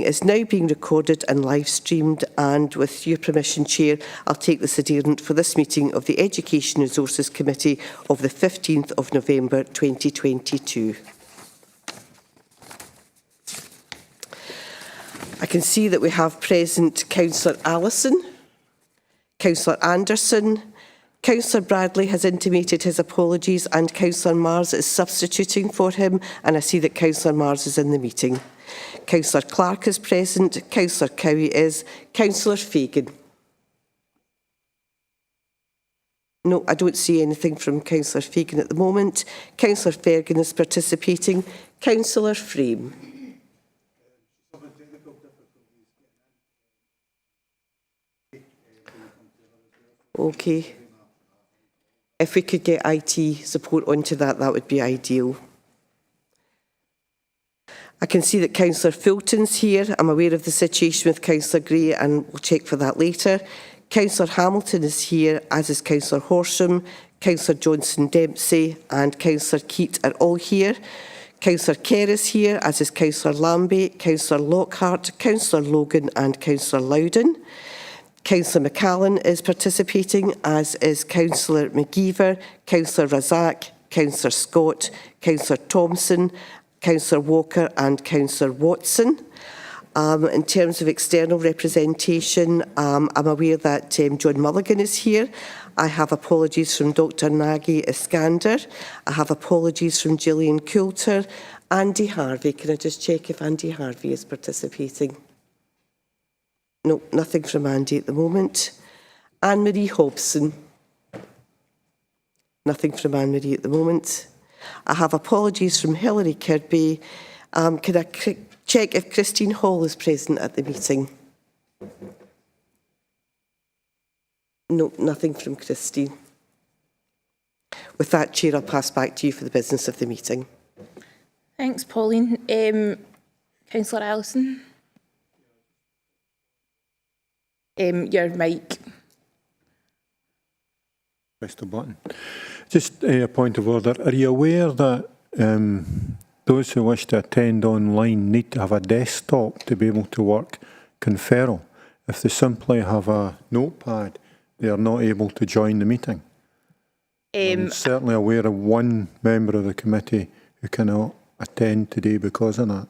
is now being recorded and live streamed, and with your permission, Chair, I'll take this adherent for this meeting of the Education Resources Committee of the 15th of November 2022. I can see that we have present Councillor Allison, Councillor Anderson. Councillor Bradley has intimated his apologies and Councillor Mars is substituting for him, and I see that Councillor Mars is in the meeting. Councillor Clark is present, Councillor Cowie is, Councillor Fagan. No, I don't see anything from Councillor Fagan at the moment. Councillor Fergan is participating. Councillor Frame. Okay. If we could get IT support onto that, that would be ideal. I can see that Councillor Fulton's here. I'm aware of the situation with Councillor Gray and we'll check for that later. Councillor Hamilton is here, as is Councillor Horsham, Councillor Johnson-Dempsey and Councillor Keat are all here. Councillor Kerr is here, as is Councillor Lambie, Councillor Lockhart, Councillor Logan and Councillor Loudon. Councillor McCallan is participating, as is Councillor McGeever, Councillor Razak, Councillor Scott, Councillor Thompson, Councillor Walker and Councillor Watson. In terms of external representation, I'm aware that John Mulligan is here. I have apologies from Dr Nagy Iskander. I have apologies from Gillian Coulter. Andy Harvey, can I just check if Andy Harvey is participating? No, nothing from Andy at the moment. Anne-Marie Hobson. Nothing from Anne-Marie at the moment. I have apologies from Hilary Kirby. Can I check if Christine Hall is present at the meeting? No, nothing from Christine. With that, Chair, I'll pass back to you for the business of the meeting. Thanks, Pauline. Councillor Allison. Your mic. Press the button. Just a point of order. Are you aware that those who wish to attend online need to have a desktop to be able to work Conferral? If they simply have a notepad, they are not able to join the meeting. I'm certainly aware of one member of the committee who cannot attend today because of that.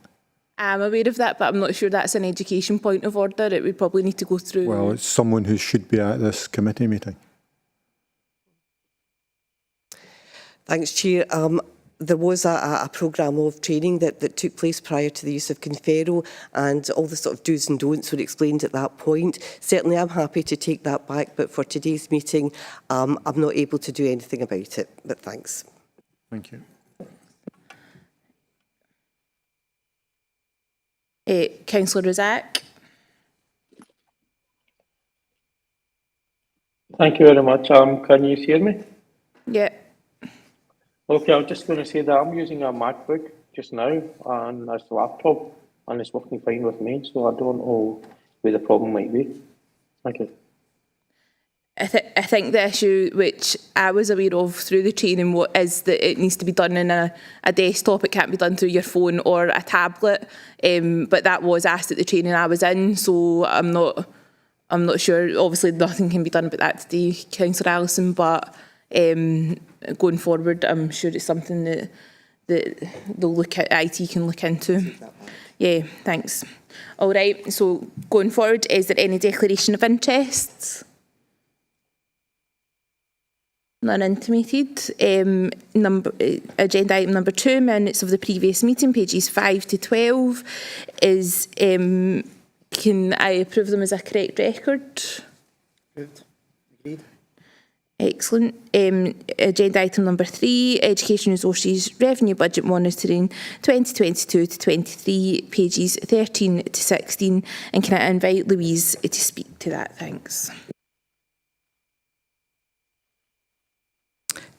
I'm aware of that, but I'm not sure that's an education point of order. It would probably need to go through... Well, it's someone who should be at this committee meeting. Thanks, Chair. There was a programme of training that took place prior to the use of Conferral, and all the sort of do's and don'ts were explained at that point. Certainly, I'm happy to take that back, but for today's meeting, I'm not able to do anything about it. But thanks. Thank you. Councillor Razak. Thank you very much. Can you hear me? Yeah. Okay, I was just going to say that I'm using a MacBook just now and as a laptop, and it's working fine with me, so I don't know where the problem might be. Thank you. I think the issue which I was aware of through the training is that it needs to be done in a desktop. It can't be done through your phone or a tablet. But that was asked at the training I was in, so I'm not sure. Obviously, nothing can be done about that today, Councillor Allison. But going forward, I'm sure it's something that they'll look at. IT can look into. Yeah, thanks. All right. So going forward, is there any declaration of interests? None intimated. Agenda item number 2, minutes of the previous meeting, pages 5 to 12. Can I approve them as a correct record? Good. Agreed. Excellent. Agenda item number 3, Education Resources Revenue Budget Monitoring 2022 to 23, pages 13 to 16. And can I invite Louise to speak to that? Thanks.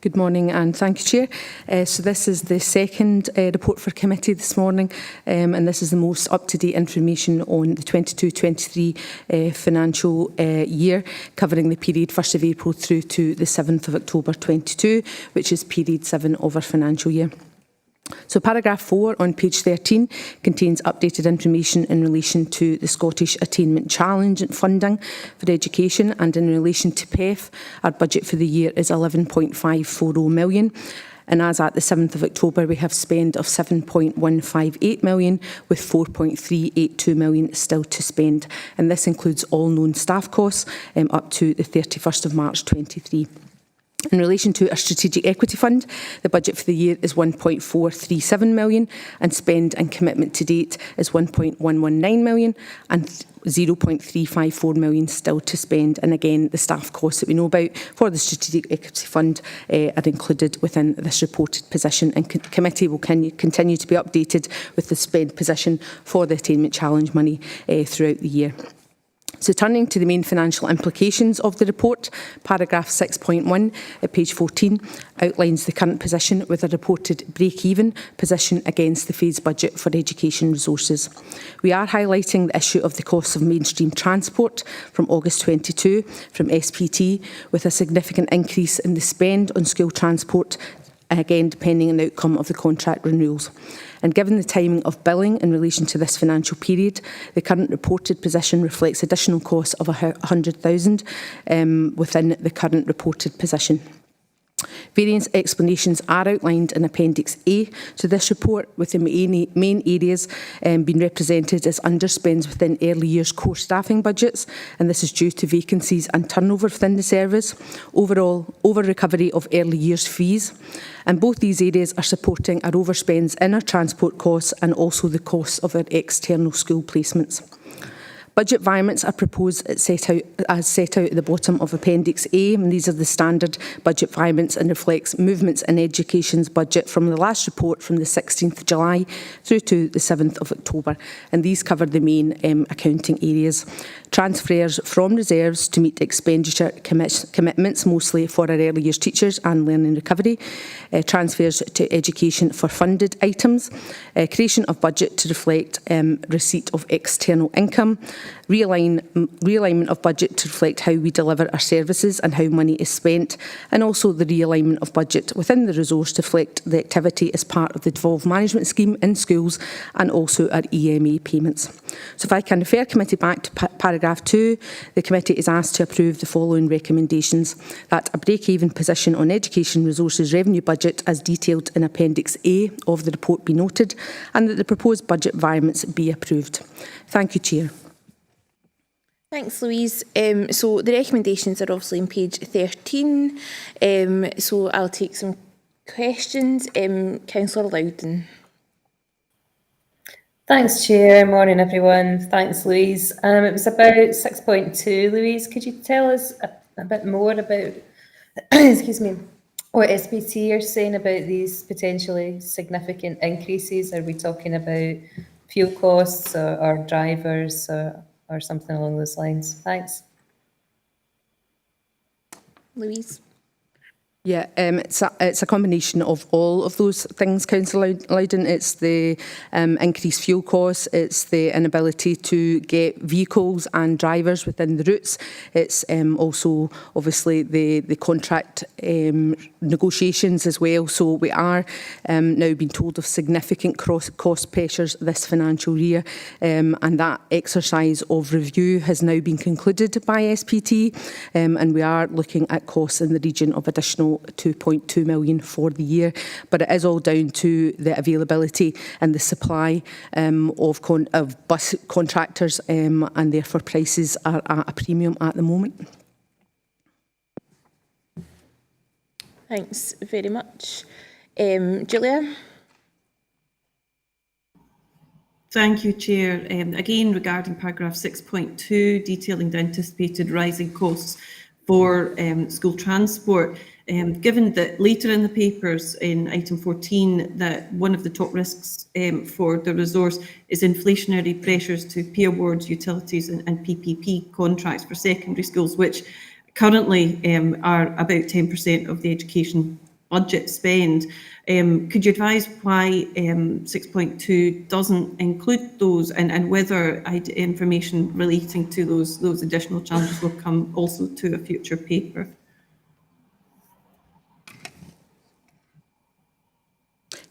Good morning and thank you, Chair. So this is the second report for committee this morning, and this is the most up-to-date information on the 22-23 financial year, covering the period 1st of April through to the 7th of October 22, which is period 7 of our financial year. So paragraph 4 on page 13 contains updated information in relation to the Scottish Attainment Challenge funding for education, and in relation to PEF, our budget for the year is 11.540 million. And as at the 7th of October, we have spend of 7.158 million, with 4.382 million still to spend. And this includes all known staff costs up to the 31st of March 2023. In relation to our strategic equity fund, the budget for the year is 1.437 million, and spend and commitment to date is 1.119 million, and 0.354 million still to spend. And again, the staff costs that we know about for the strategic equity fund are included within this reported position, and committee will continue to be updated with the spend position for the Attainment Challenge money throughout the year. So turning to the main financial implications of the report, paragraph 6.1 at page 14 outlines the current position with a reported break-even position against the phased budget for education resources. We are highlighting the issue of the costs of mainstream transport from August 22 from SPT, with a significant increase in the spend on school transport, again depending on the outcome of the contract renewals. And given the timing of billing in relation to this financial period, the current reported position reflects additional costs of 100,000 within the current reported position. Various explanations are outlined in Appendix A to this report, with the main areas being represented as underspends within early years core staffing budgets, and this is due to vacancies and turnover within the service, overall over-recovery of early years fees, and both these areas are supporting our overspends in our transport costs and also the costs of our external school placements. Budget variants are proposed as set out at the bottom of Appendix A, and these are the standard budget variants and reflects movements in education's budget from the last report from the 16th of July through to the 7th of October, and these cover the main accounting areas. Transfers from reserves to meet expenditure commitments, mostly for our early years teachers and learning recovery, transfers to education for funded items, creation of budget to reflect receipt of external income, realignment of budget to reflect how we deliver our services and how money is spent, and also the realignment of budget within the resource to reflect the activity as part of the devolved management scheme in schools and also our EMA payments. So if I can refer committee back to paragraph 2, the committee is asked to approve the following recommendations: that a break-even position on education resources revenue budget as detailed in Appendix A of the report be noted, and that the proposed budget variants be approved. Thank you, Chair. Thanks, Louise. So the recommendations are obviously on page 13. So I'll take some questions. Councillor Loudon. Thanks, Chair. Morning, everyone. Thanks, Louise. It was about 6.2. Louise, could you tell us a bit more about, excuse me, what SPT are saying about these potentially significant increases? Are we talking about fuel costs or drivers or something along those lines? Thanks. Louise. Yeah, it's a combination of all of those things, Councillor Loudon. It's the increased fuel costs, it's the inability to get vehicles and drivers within the routes. It's also obviously the contract negotiations as well. So we are now being told of significant cost pressures this financial year, and that exercise of review has now been concluded by SPT, and we are looking at costs in the region of additional 2.2 million for the year, but it is all down to the availability and the supply of bus contractors, and therefore prices are at a premium at the moment. Thanks very much. Julia? Thank you, Chair. Again, regarding paragraph 6.2, detailing the anticipated rising costs for school transport, given that later in the papers in item 14 that one of the top risks for the resource is inflationary pressures to pay awards, utilities and PPP contracts for secondary schools, which currently are about 10% of the education budget spend. Could you advise why 6.2 doesn't include those, and whether information relating to those additional challenges will come also to a future paper?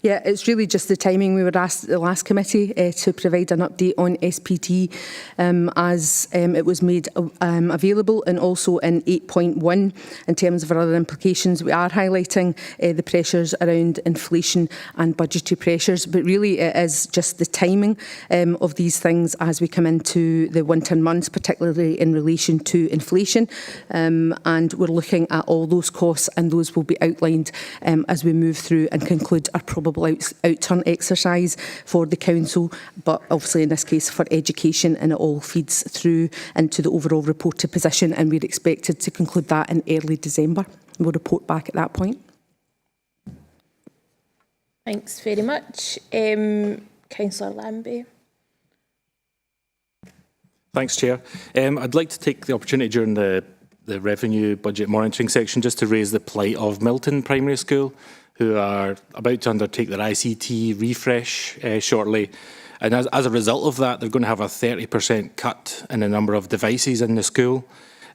Yeah, it's really just the timing. We were asked at the last committee to provide an update on SPT as it was made available, and also in 8.1 in terms of our other implications. We are highlighting the pressures around inflation and budgetary pressures, but really it is just the timing of these things as we come into the winter months, particularly in relation to inflation. And we're looking at all those costs, and those will be outlined as we move through and conclude our probable outturn exercise for the council, but obviously in this case for education, and it all feeds through into the overall reported position, and we're expected to conclude that in early December. We'll report back at that point. Thanks very much. Councillor Lambie. Thanks, Chair. I'd like to take the opportunity during the revenue budget monitoring section just to raise the plight of Milton Primary School, who are about to undertake their ICT refresh shortly. And as a result of that, they're going to have a 30% cut in the number of devices in the school.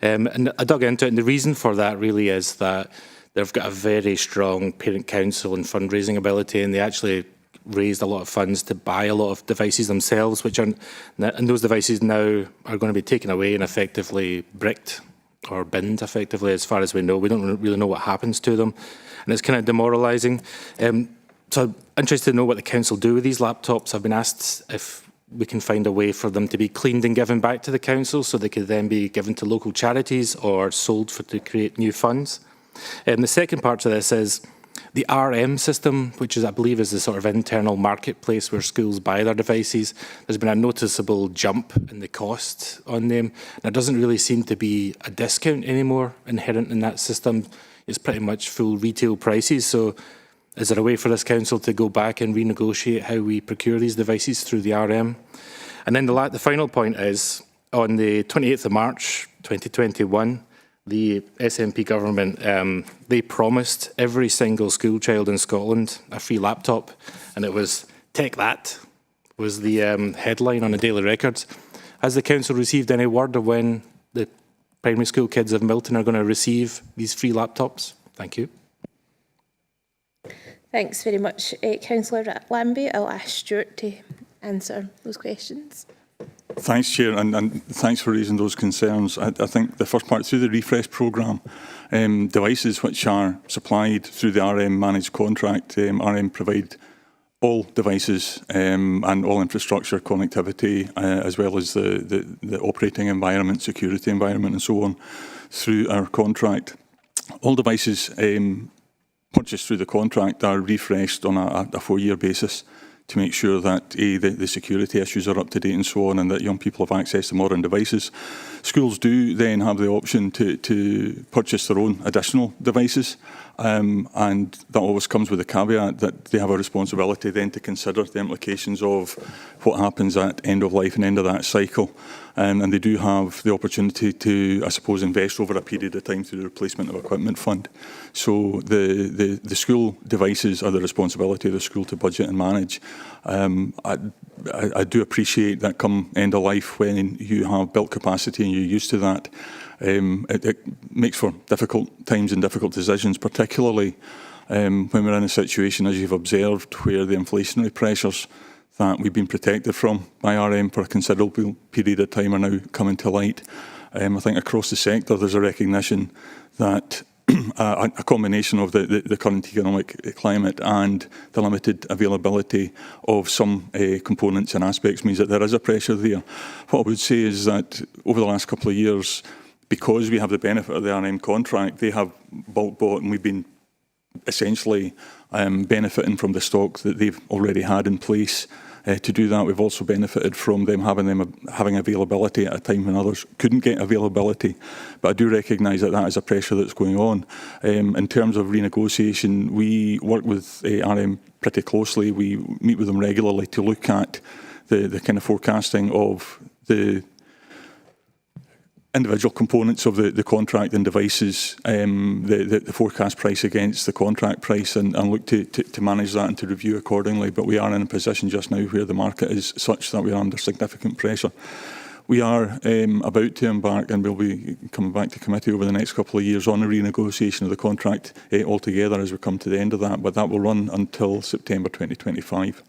And I dug into it, and the reason for that really is that they've got a very strong parent council and fundraising ability, and they actually raised a lot of funds to buy a lot of devices themselves, and those devices now are going to be taken away and effectively bricked or binned effectively, as far as we know. We don't really know what happens to them, and it's kind of demoralising. So I'm interested to know what the council do with these laptops. I've been asked if we can find a way for them to be cleaned and given back to the council so they could then be given to local charities or sold to create new funds. The second part to this is the RM system, which is, I believe, is the sort of internal marketplace where schools buy their devices. There's been a noticeable jump in the cost on them. There doesn't really seem to be a discount anymore inherent in that system. It's pretty much full retail prices. So is there a way for this council to go back and renegotiate how we procure these devices through the RM? And then the final point is, on the 28th of March 2021, the SNP government, they promised every single school child in Scotland a free laptop, and it was "Take That" was the headline on the Daily Record. Has the council received any word of when the primary school kids of Milton are going to receive these free laptops? Thank you. Thanks very much, Councillor Lambie. I'll ask Stuart to answer those questions. Thanks, Chair, and thanks for raising those concerns. I think the first part, through the refresh programme, devices which are supplied through the RM managed contract, RM provide all devices and all infrastructure connectivity, as well as the operating environment, security environment and so on, through our contract. All devices purchased through the contract are refreshed on a 4-year basis to make sure that the security issues are up to date and so on, and that young people have access to modern devices. Schools do then have the option to purchase their own additional devices, and that always comes with the caveat that they have a responsibility then to consider the implications of what happens at end of life and end of that cycle. And they do have the opportunity to, I suppose, invest over a period of time through the replacement of equipment fund. So the school devices are the responsibility of the school to budget and manage. I do appreciate that come end of life, when you have built capacity and you're used to that, it makes for difficult times and difficult decisions, particularly when we're in a situation, as you've observed, where the inflationary pressures that we've been protected from by RM for a considerable period of time are now coming to light. I think across the sector there's a recognition that a combination of the current economic climate and the limited availability of some components and aspects means that there is a pressure there. What I would say is that over the last couple of years, because we have the benefit of the RM contract, they have bulk bought, and we've been essentially benefiting from the stock that they've already had in place. To do that, we've also benefited from them having availability at a time when others couldn't get availability. But I do recognise that that is a pressure that's going on. In terms of renegotiation, we work with RM pretty closely. We meet with them regularly to look at the kind of forecasting of the individual components of the contract and devices, the forecast price against the contract price, and look to manage that and to review accordingly. But we are in a position just now where the market is such that we are under significant pressure. We are about to embark, and we'll be coming back to committee over the next couple of years on a renegotiation of the contract altogether as we come to the end of that, but that will run until September 2025.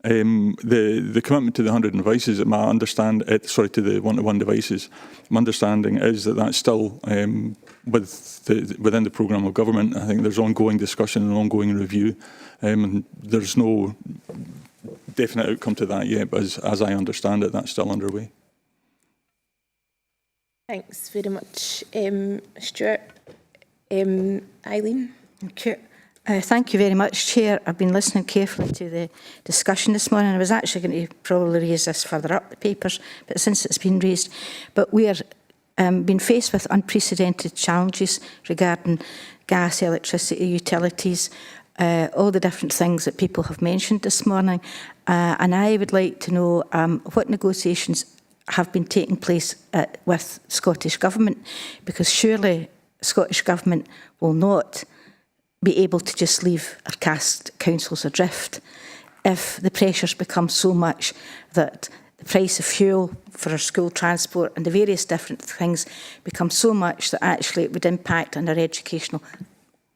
The commitment to the 100 devices, to the one-to-one devices, my understanding is that that's still within the programme of government. I think there's ongoing discussion and ongoing review, and there's no definite outcome to that yet, but as I understand it, that's still underway. Thanks very much, Stuart. Eileen? Okay. Thank you very much, Chair. I've been listening carefully to the discussion this morning. I was actually going to probably raise this further up the papers, but since it's been raised, but we are being faced with unprecedented challenges regarding gas, electricity, utilities, all the different things that people have mentioned this morning. And I would like to know what negotiations have been taking place with Scottish Government, because surely Scottish Government will not be able to just leave or cast councils adrift if the pressures become so much that the price of fuel for our school transport and the various different things become so much that actually it would impact on our educational,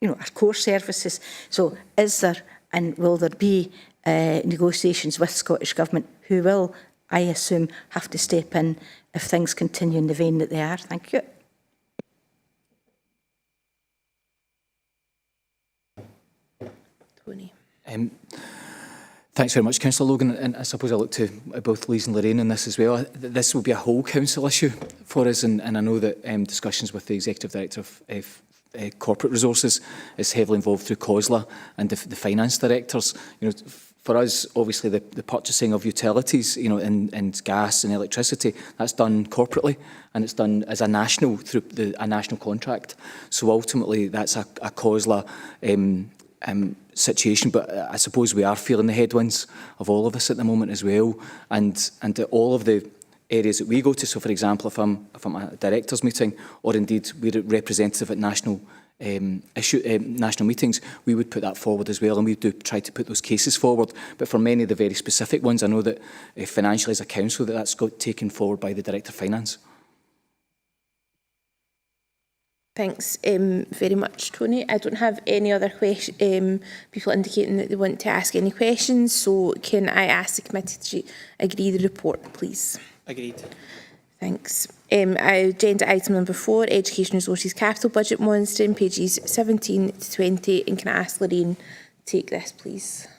our core services. So is there and will there be negotiations with Scottish Government, who will, I assume, have to step in if things continue in the vein that they are? Thank you. Thanks very much, Councillor Logan, and I suppose I look to both Louise and Lorraine in this as well. This will be a whole council issue for us, and I know that discussions with the Executive Director of Corporate Resources is heavily involved through COSLA and the Finance Directors. For us, obviously, the purchasing of utilities, and gas and electricity, that's done corporately, and it's done as a national, through a national contract. So ultimately, that's a COSLA situation, but I suppose we are feeling the headwinds of all of this at the moment as well, and all of the areas that we go to. So, for example, if I'm at a directors' meeting, or indeed we're a representative at national national meetings, we would put that forward as well, and we do try to put those cases forward. But for many of the very specific ones, I know that financially as a council, that's got taken forward by the Director of Finance. Thanks very much, Tony. I don't have any other people indicating that they want to ask any questions, so can I ask the committee to agree the report, please? Agreed. Thanks. Agenda item number 4, Education Resources Capital Budget Monitoring, pages 17 to 20, and can I ask Lorraine to take this, please?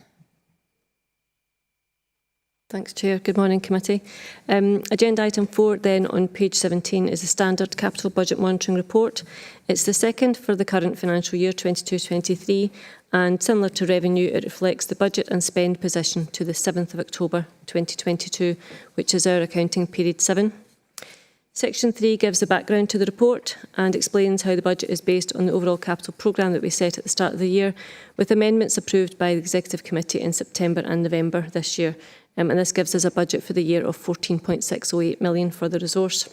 Thanks, Chair. Good morning, Committee. Agenda item 4 then on page 17 is the Standard Capital Budget Monitoring Report. It's the second for the current financial year 22-23, and similar to revenue, it reflects the budget and spend position to the 7th of October 2022, which is our accounting period 7. Section 3 gives the background to the report and explains how the budget is based on the overall capital programme that we set at the start of the year, with amendments approved by the Executive Committee in September and November this year. And this gives us a budget for the year of 14.608 million for the resource.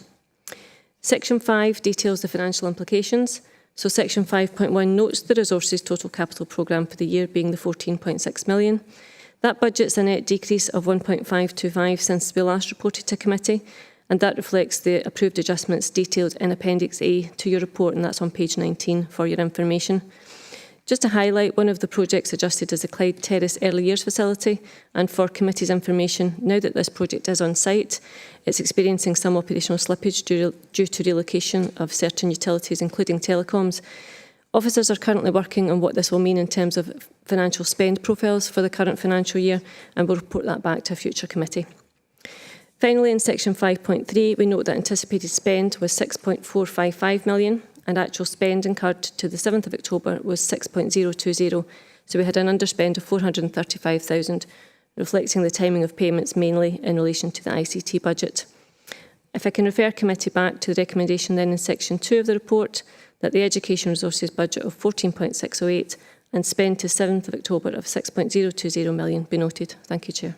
Section 5 details the financial implications. So Section 5.1 notes the resources total capital programme for the year being the 14.6 million. That budget's a net decrease of 1.525 since we last reported to committee, and that reflects the approved adjustments detailed in Appendix A to your report, and that's on page 19 for your information. Just to highlight, one of the projects adjusted is the Clyde Terrace Early Years Facility, and for committee's information, now that this project is on site, it's experiencing some operational slippage due to relocation of certain utilities, including telecoms. Officers are currently working on what this will mean in terms of financial spend profiles for the current financial year, and we'll report that back to a future committee. Finally, in section 5.3, we note that anticipated spend was 6.455 million, and actual spend incurred to the 7th of October was 6.020, so we had an underspend of 435,000, reflecting the timing of payments mainly in relation to the ICT budget. If I can refer committee back to the recommendation then in section 2 of the report, that the Education Resources budget of 14.608 and spend to 7th of October of 6.020 million be noted. Thank you, Chair.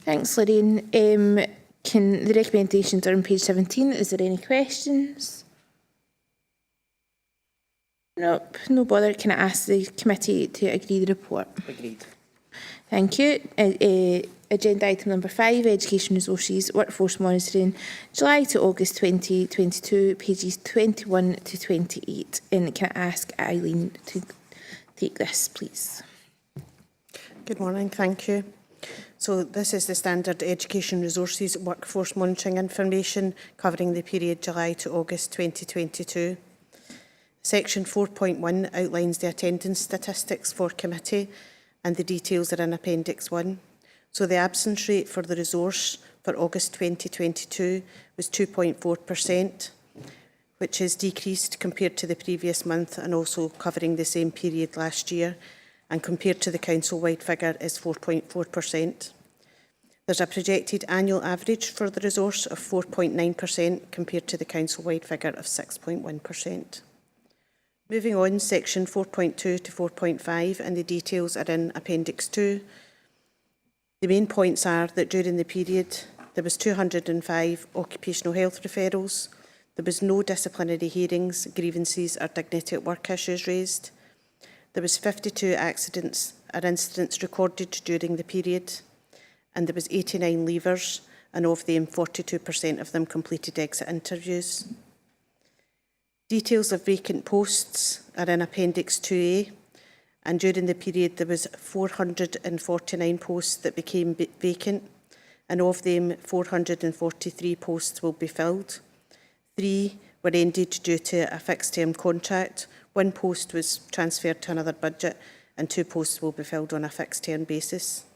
Thanks, Lorraine. The recommendations are on page 17. Is there any questions? Nope, no bother. Can I ask the committee to agree the report? Agreed. Thank you. Agenda item number 5, Education Resources Workforce Monitoring, July to August 2022, pages 21 to 28. And can I ask Eileen to take this, please? Good morning, thank you. So this is the standard Education Resources Workforce Monitoring information covering the period July to August 2022. Section 4.1 outlines the attendance statistics for committee and the details are in Appendix 1. So the absence rate for the resource for August 2022 was 2.4%, which is decreased compared to the previous month and also covering the same period last year, and compared to the council-wide figure is 4.4%. There's a projected annual average for the resource of 4.9% compared to the council-wide figure of 6.1%. Moving on, section 4.2 to 4.5, and the details are in Appendix 2. The main points are that during the period there was 205 occupational health referrals, there was no disciplinary hearings, grievances or dignity at work issues raised. There was 52 accidents or incidents recorded during the period, and there was 89 leavers, and of them 42% of them completed exit interviews. Details of vacant posts are in Appendix 2A, and during the period there was 449 posts that became vacant, and of them 443 posts will be filled. 3 were ended due to a fixed term contract, 1 post was transferred to another budget, and 2 posts will be filled on a fixed term basis.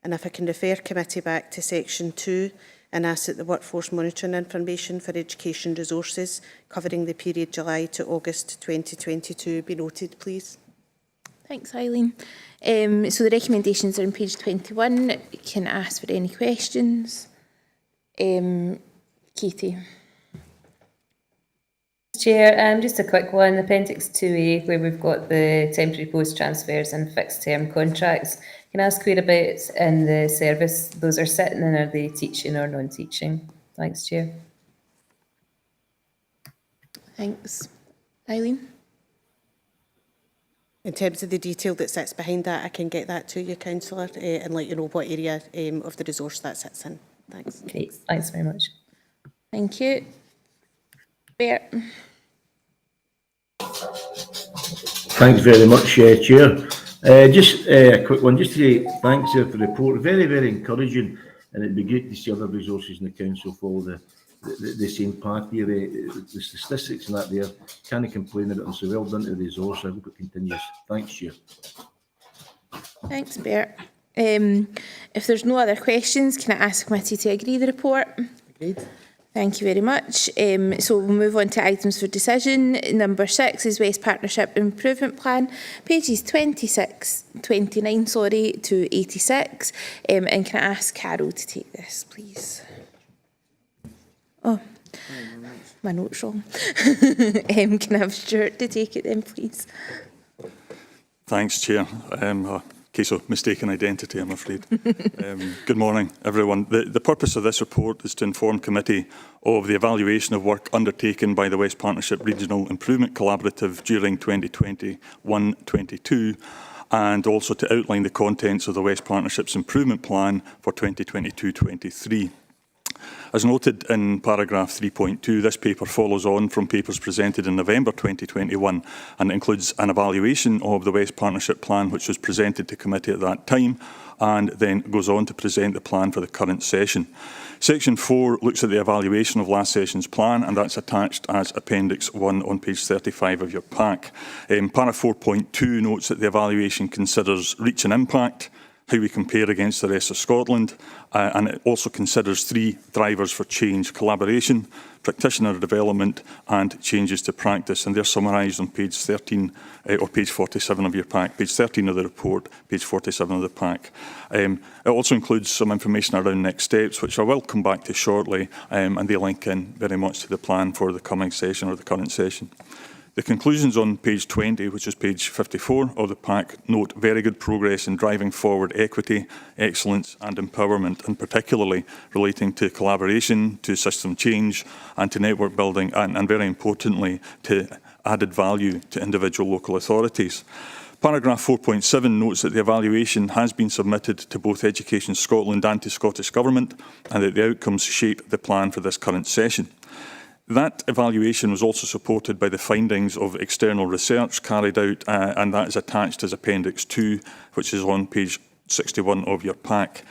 And if I can refer committee back to section 2 and ask that the workforce monitoring information for education resources covering the period July to August 2022 be noted, please. Thanks, Eileen. So the recommendations are on page 21. Can I ask for any questions? Katie. Chair, just a quick one, Appendix 2A, where we've got the temporary post transfers and fixed term contracts. Can I ask whereabouts in the service those are sitting and are they teaching or non-teaching? Thanks, Chair. Thanks. Eileen? In terms of the detail that sits behind that, I can get that to you, Councillor, and let you know what area of the resource that sits in. Thanks. Great, thanks very much. Thank you. Bert. Thanks very much, Chair. Just a quick one, just to say thanks for the report. Very, very encouraging, and it'd be great to see other resources in the council follow the same path here. The statistics and that there, can't complain about them, so well done to the resource. I hope it continues. Thanks, Chair. Thanks, Bert. If there's no other questions, can I ask the committee to agree the report? Agreed. Thank you very much. So we'll move on to items for decision. Number 6 is West Partnership Improvement Plan, pages 29 to 86. And can I ask Carol to take this, please? Oh, my note's wrong. Can I have Stuart to take it then, please? Thanks, Chair. Case of mistaken identity, I'm afraid. Good morning, everyone. The purpose of this report is to inform committee of the evaluation of work undertaken by the West Partnership Regional Improvement Collaborative during 2021-22, and also to outline the contents of the West Partnership's improvement plan for 2022-23. As noted in paragraph 3.2, this paper follows on from papers presented in November 2021 and includes an evaluation of the West Partnership Plan, which was presented to committee at that time, and then goes on to present the plan for the current session. Section 4 looks at the evaluation of last session's plan, and that's attached as Appendix 1 on page 35 of your pack. Para 4.2 notes that the evaluation considers reach and impact, how we compare against the rest of Scotland, and it also considers 3 drivers for change: collaboration, practitioner development and changes to practice, and they're summarised on page 13 or page 47 of your pack, page 13 of the report, page 47 of the pack. It also includes some information around next steps, which I will come back to shortly, and they link in very much to the plan for the coming session or the current session. The conclusions on page 20, which is page 54 of the pack, note very good progress in driving forward equity, excellence and empowerment, and particularly relating to collaboration, to system change and to network building, and very importantly to added value to individual local authorities. Paragraph 4.7 notes that the evaluation has been submitted to both Education Scotland and to Scottish Government, and that the outcomes shape the plan for this current session. That evaluation was also supported by the findings of external research carried out, and that is attached as Appendix 2, which is on page 61 of your pack.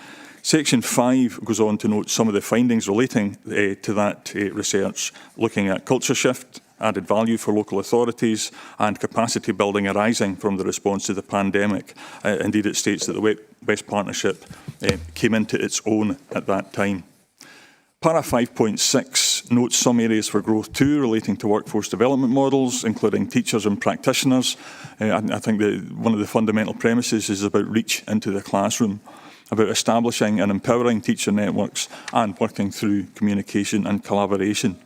Section 5 goes on to note some of the findings relating to that research, looking at culture shift, added value for local authorities and capacity building arising from the response to the pandemic. Indeed, it states that the West Partnership came into its own at that time. Para 5.6 notes some areas for growth too, relating to workforce development models, including teachers and practitioners. I think that one of the fundamental premises is about reach into the classroom, about establishing and empowering teacher networks and working through communication and collaboration.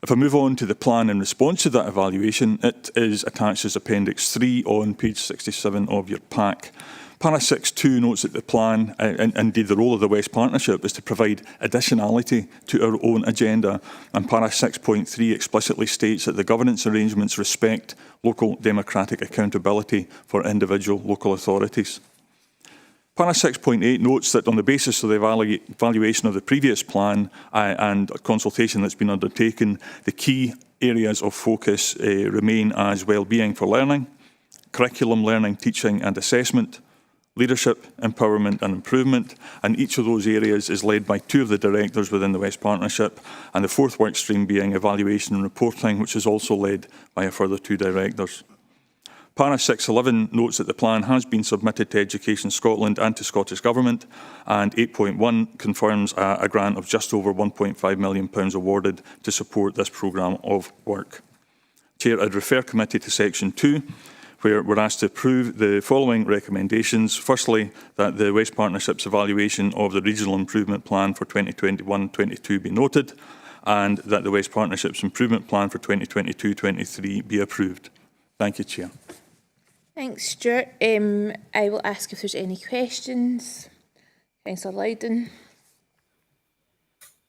If I move on to the plan in response to that evaluation, it is attached as Appendix 3 on page 67 of your pack. Para 6.2 notes that the plan, and indeed the role of the West Partnership, is to provide additionality to our own agenda, and Para 6.3 explicitly states that the governance arrangements respect local democratic accountability for individual local authorities. Para 6.8 notes that on the basis of the evaluation of the previous plan and consultation that's been undertaken, the key areas of focus remain as wellbeing for learning, curriculum learning, teaching and assessment, leadership, empowerment and improvement, and each of those areas is led by 2 of the directors within the West Partnership, and the 4th work stream being evaluation and reporting, which is also led by a further 2 directors. Para 6.11 notes that the plan has been submitted to Education Scotland and to Scottish Government, and 8.1 confirms a grant of just over £1.5 million awarded to support this programme of work. Chair, I'd refer committee to section 2, where we're asked to approve the following recommendations. Firstly, that the West Partnership's evaluation of the Regional Improvement Plan for 2021-22 be noted, and that the West Partnership's Improvement Plan for 2022-23 be approved. Thank you, Chair. Thanks, Stuart. I will ask if there's any questions. Councillor Loudon.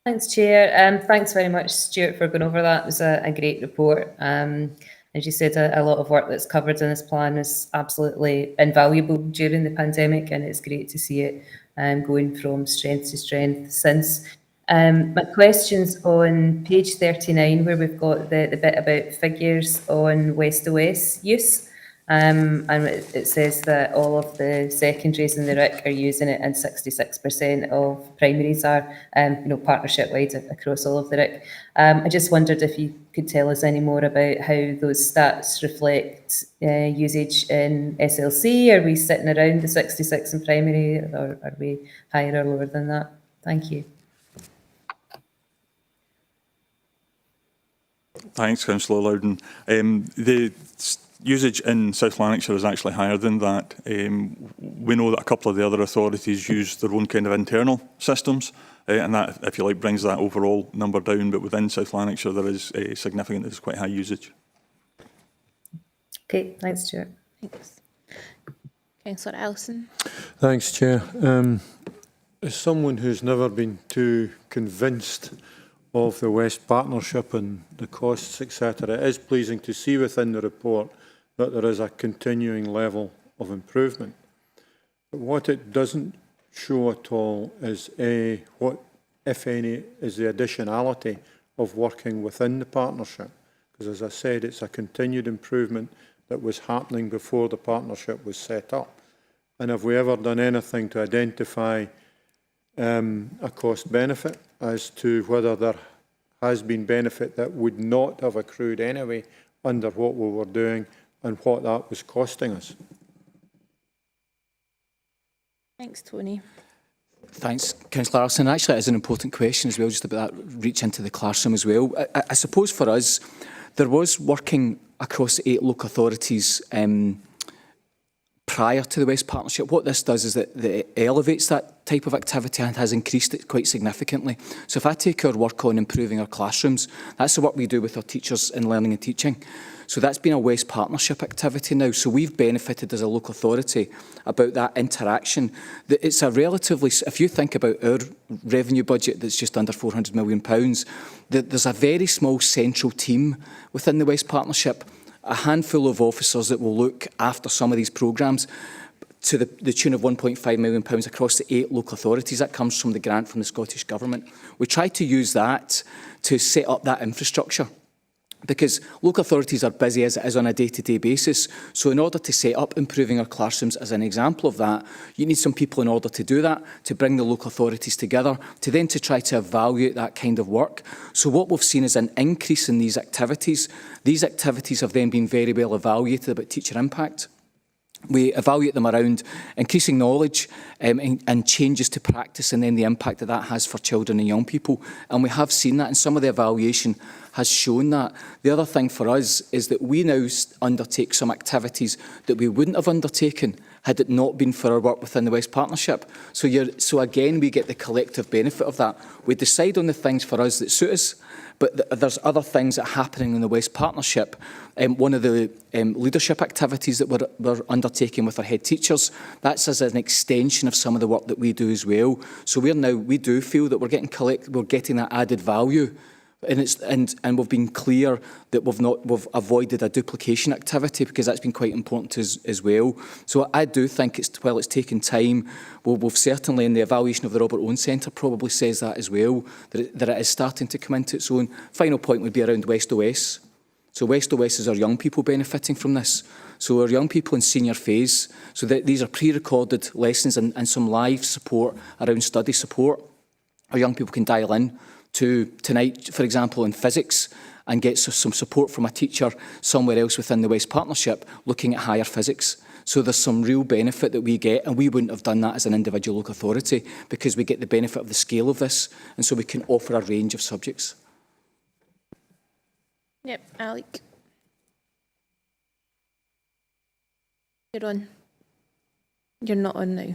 Thanks, Chair. Thanks very much, Stuart, for going over that. It was a great report. As you said, a lot of work that's covered in this plan is absolutely invaluable during the pandemic, and it's great to see it going from strength to strength since. My question's on page 39, where we've got the bit about figures on West OS use. And it says that all of the secondaries in the RIC are using it, and 66% of primaries are, partnership-wide across all of the RIC. I just wondered if you could tell us any more about how those stats reflect usage in SLC. Are we sitting around the 66 in primary, or are we higher or lower than that? Thank you. Thanks, Councillor Loudon. The usage in South Lanarkshire is actually higher than that. We know that a couple of the other authorities use their own kind of internal systems, and that, if you like, brings that overall number down. But within South Lanarkshire, there is there's quite high usage. Okay, thanks, Stuart. Thanks. Councillor Ellison. Thanks, Chair. As someone who's never been too convinced of the West Partnership and the costs, etc., it is pleasing to see within the report that there is a continuing level of improvement. But what it doesn't show at all is what, if any, is the additionality of working within the partnership. Because as I said, it's a continued improvement that was happening before the partnership was set up. And have we ever done anything to identify a cost benefit as to whether there has been benefit that would not have accrued anyway under what we were doing and what that was costing us? Thanks, Tony. Thanks, Councillor Arson. Actually, it is an important question as well, just about that reach into the classroom as well. I suppose for us, there was working across 8 local authorities prior to the West Partnership. What this does is that it elevates that type of activity and has increased it quite significantly. So if I take our work on improving our classrooms, that's the work we do with our teachers in learning and teaching. So that's been a West Partnership activity now. So we've benefited as a local authority about that interaction. It's a relatively, if you think about our revenue budget that's just under £400 million, there's a very small central team within the West Partnership. a handful of officers that will look after some of these programmes to the tune of £1.5 million across the 8 local authorities. That comes from the grant from the Scottish Government. We try to use that to set up that infrastructure, because local authorities are busy as it is on a day-to-day basis. So in order to set up improving our classrooms as an example of that, you need some people in order to do that, to bring the local authorities together, to then to try to evaluate that kind of work. So what we've seen is an increase in these activities. These activities have then been very well evaluated about teacher impact. We evaluate them around increasing knowledge and changes to practice, and then the impact that that has for children and young people. And we have seen that, and some of the evaluation has shown that. The other thing for us is that we now undertake some activities that we wouldn't have undertaken had it not been for our work within the West Partnership. So again, we get the collective benefit of that. We decide on the things for us that suit us, but there's other things that are happening in the West Partnership. One of the leadership activities that we're undertaking with our head teachers, that's as an extension of some of the work that we do as well. So we do feel that we're getting that added value. And we've been clear that we've avoided a duplication activity, because that's been quite important as well. So I do think while it's taken time, we've certainly, in the evaluation of the Robert Owen Centre, probably says that as well, that it is starting to come into its own. Final point would be around West OS. So West OS is our young people benefiting from this. So our young people in senior phase, so these are pre-recorded lessons and some live support around study support. Our young people can dial in to tonight, for example, in physics, and get some support from a teacher somewhere else within the West Partnership looking at higher physics. So there's some real benefit that we get, and we wouldn't have done that as an individual local authority, because we get the benefit of the scale of this, and so we can offer a range of subjects. Yep, Alec. You're on. You're not on now.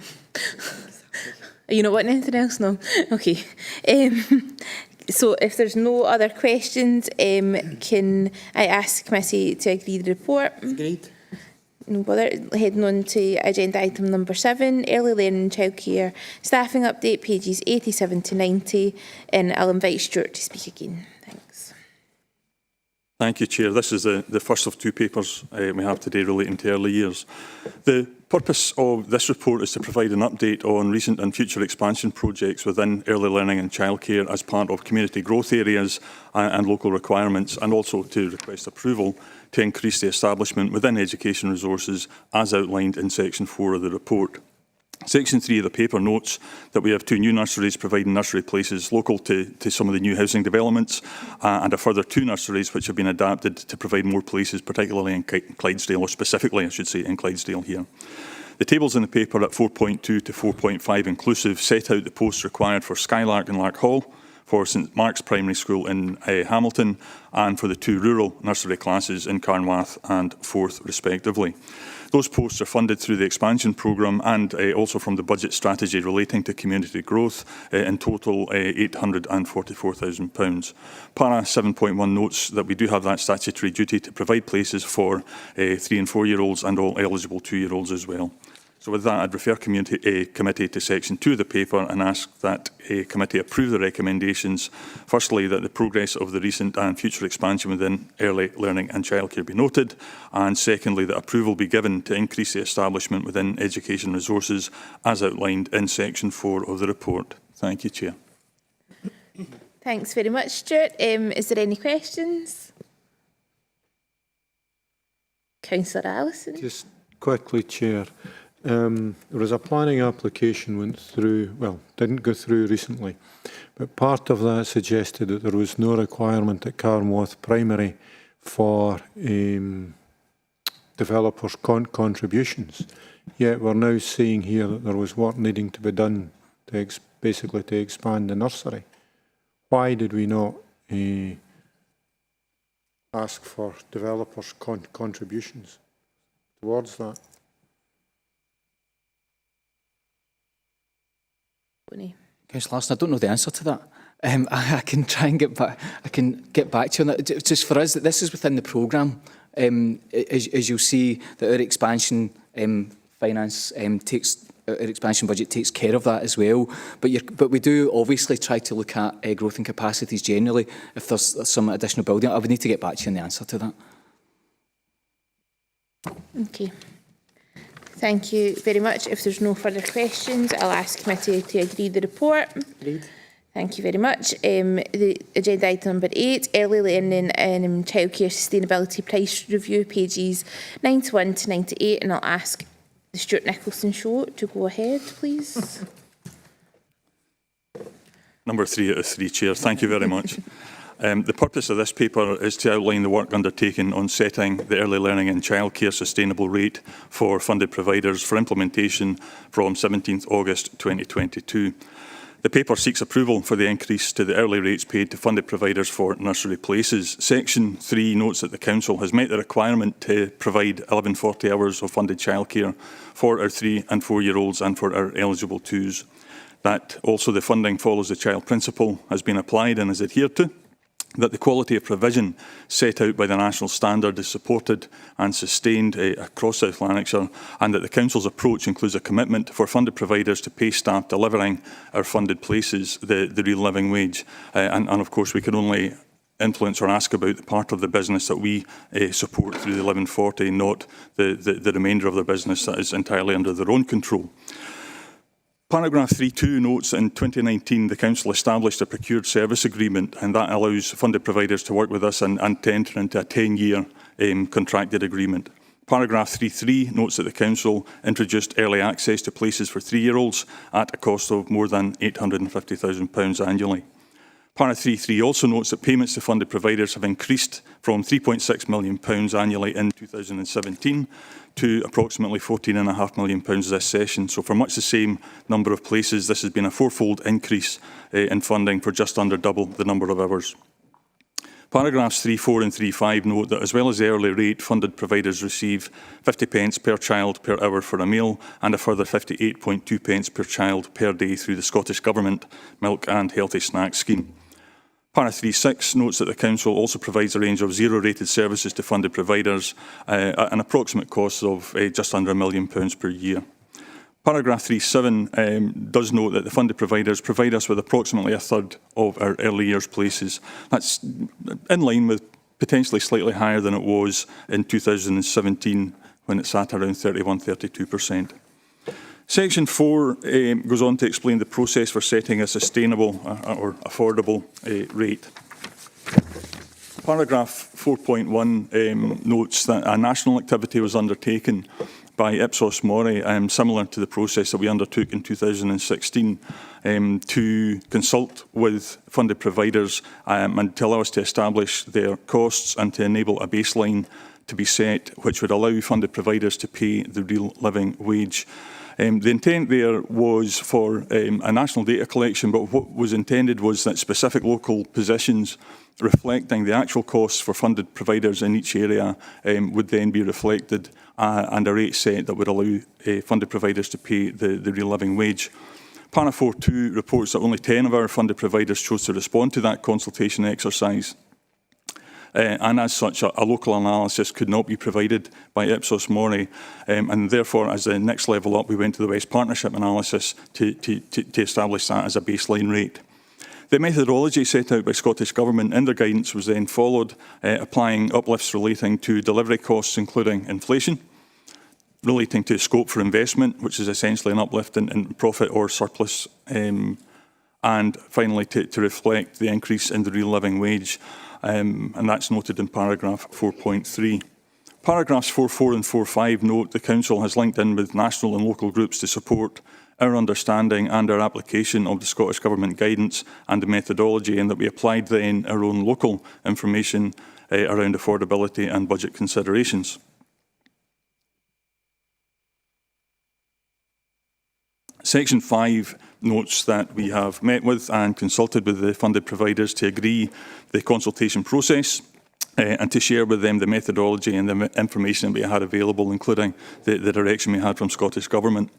Are you not wanting anything else? No? Okay. So if there's no other questions, can I ask the committee to agree the report? Agreed. No bother. Heading on to agenda item number 7, early learning and childcare staffing update, pages 87 to 90. And I'll invite Stuart to speak again. Thanks. Thank you, Chair. This is the first of 2 papers we have today relating to early years. The purpose of this report is to provide an update on recent and future expansion projects within early learning and childcare as part of community growth areas and local requirements, and also to request approval to increase the establishment within education resources as outlined in section 4 of the report. Section 3 of the paper notes that we have 2 new nurseries providing nursery places local to some of the new housing developments, and a further 2 nurseries which have been adapted to provide more places, particularly in Clydesdale, or specifically, I should say, in Clydesdale here. The tables in the paper at 4.2 to 4.5 inclusive set out the posts required for Skylark and Lark Hall, for St Mark's Primary School in Hamilton, and for the 2 rural nursery classes in Carnwath and Forth, respectively. Those posts are funded through the expansion programme and also from the budget strategy relating to community growth, in total £844,000. Para 7.1 notes that we do have that statutory duty to provide places for 3- and 4-year-olds and all eligible 2-year-olds as well. So with that, I'd refer committee to section 2 of the paper and ask that a committee approve the recommendations. Firstly, that the progress of the recent and future expansion within early learning and childcare be noted. And secondly, that approval be given to increase the establishment within education resources as outlined in section 4 of the report. Thank you, Chair. Thanks very much, Stuart. Is there any questions? Councillor Allison. Just quickly, Chair. There was a planning application went through, well, didn't go through recently, but part of that suggested that there was no requirement at Carnwath Primary for developers' contributions. Yet we're now seeing here that there was work needing to be done to basically to expand the nursery. Why did we not ask for developers' contributions towards that? Councillor Larson, I don't know the answer to that. I can try and get back. I can get back to you on that. Just for us, this is within the programme. As you'll see, that our expansion finance our expansion budget takes care of that as well. But we do obviously try to look at growth and capacities generally. If there's some additional building, I would need to get back to you on the answer to that. Okay. Thank you very much. If there's no further questions, I'll ask committee to agree the report. Agreed. Thank you very much. The agenda item number 8, early learning and childcare sustainability price review, pages 91 to 98, and I'll ask the Stuart Nicholson show to go ahead, please. Number 3 out of 3, Chair. Thank you very much. The purpose of this paper is to outline the work undertaken on setting the early learning and childcare sustainable rate for funded providers for implementation from 17th August 2022. The paper seeks approval for the increase to the early rates paid to funded providers for nursery places. Section 3 notes that the Council has met the requirement to provide 1140 hours of funded childcare for our 3 and 4-year-olds and for our eligible 2s. That also the funding follows the child principle has been applied and is adhered to. That the quality of provision set out by the national standard is supported and sustained across South Lanarkshire, and that the Council's approach includes a commitment for funded providers to pay staff delivering our funded places the real living wage. And of course, we can only influence or ask about the part of the business that we support through the 1140, not the remainder of the business that is entirely under their own control. Paragraph 3.2 notes that in 2019 the Council established a procured service agreement, and that allows funded providers to work with us and to enter into a 10-year contracted agreement. Paragraph 3.3 notes that the Council introduced early access to places for 3-year-olds at a cost of more than £850,000 annually. Para 3.3 also notes that payments to funded providers have increased from £3.6 million annually in 2017 to approximately £14.5 million this session. So for much the same number of places, this has been a 4-fold increase in funding for just under double the number of hours. Paragraphs 3.4 and 3.5 note that as well as the hourly rate, funded providers receive 50 pence per child per hour for a meal and a further 58.2 pence per child per day through the Scottish Government Milk and Healthy Snacks Scheme. Para 3.6 notes that the Council also provides a range of zero-rated services to funded providers at an approximate cost of just under £1 million per year. Paragraph 3.7 does note that the funded providers provide us with approximately a third of our early years places. That's in line with potentially slightly higher than it was in 2017 when it sat around 31–32%. Section 4 goes on to explain the process for setting a sustainable or affordable rate. Paragraph 4.1 notes that a national activity was undertaken by Ipsos Mori, similar to the process that we undertook in 2016, to consult with funded providers and to allow us to establish their costs and to enable a baseline to be set which would allow funded providers to pay the real living wage. The intent there was for a national data collection, but what was intended was that specific local positions reflecting the actual costs for funded providers in each area would then be reflected and a rate set that would allow funded providers to pay the real living wage. Para 4.2 reports that only 10 of our funded providers chose to respond to that consultation exercise. And as such, a local analysis could not be provided by Ipsos Mori, and therefore, as the next level up, we went to the West Partnership analysis to establish that as a baseline rate. The methodology set out by Scottish Government in their guidance was then followed, applying uplifts relating to delivery costs, including inflation, relating to scope for investment, which is essentially an uplift in profit or surplus, and finally to reflect the increase in the real living wage. And that's noted in paragraph 4.3. Paragraphs 4.4 and 4.5 note the Council has linked in with national and local groups to support our understanding and our application of the Scottish Government guidance and the methodology, and that we applied then our own local information around affordability and budget considerations. Section 5 notes that we have met with and consulted with the funded providers to agree the consultation process and to share with them the methodology and the information that we had available, including the direction we had from Scottish Government.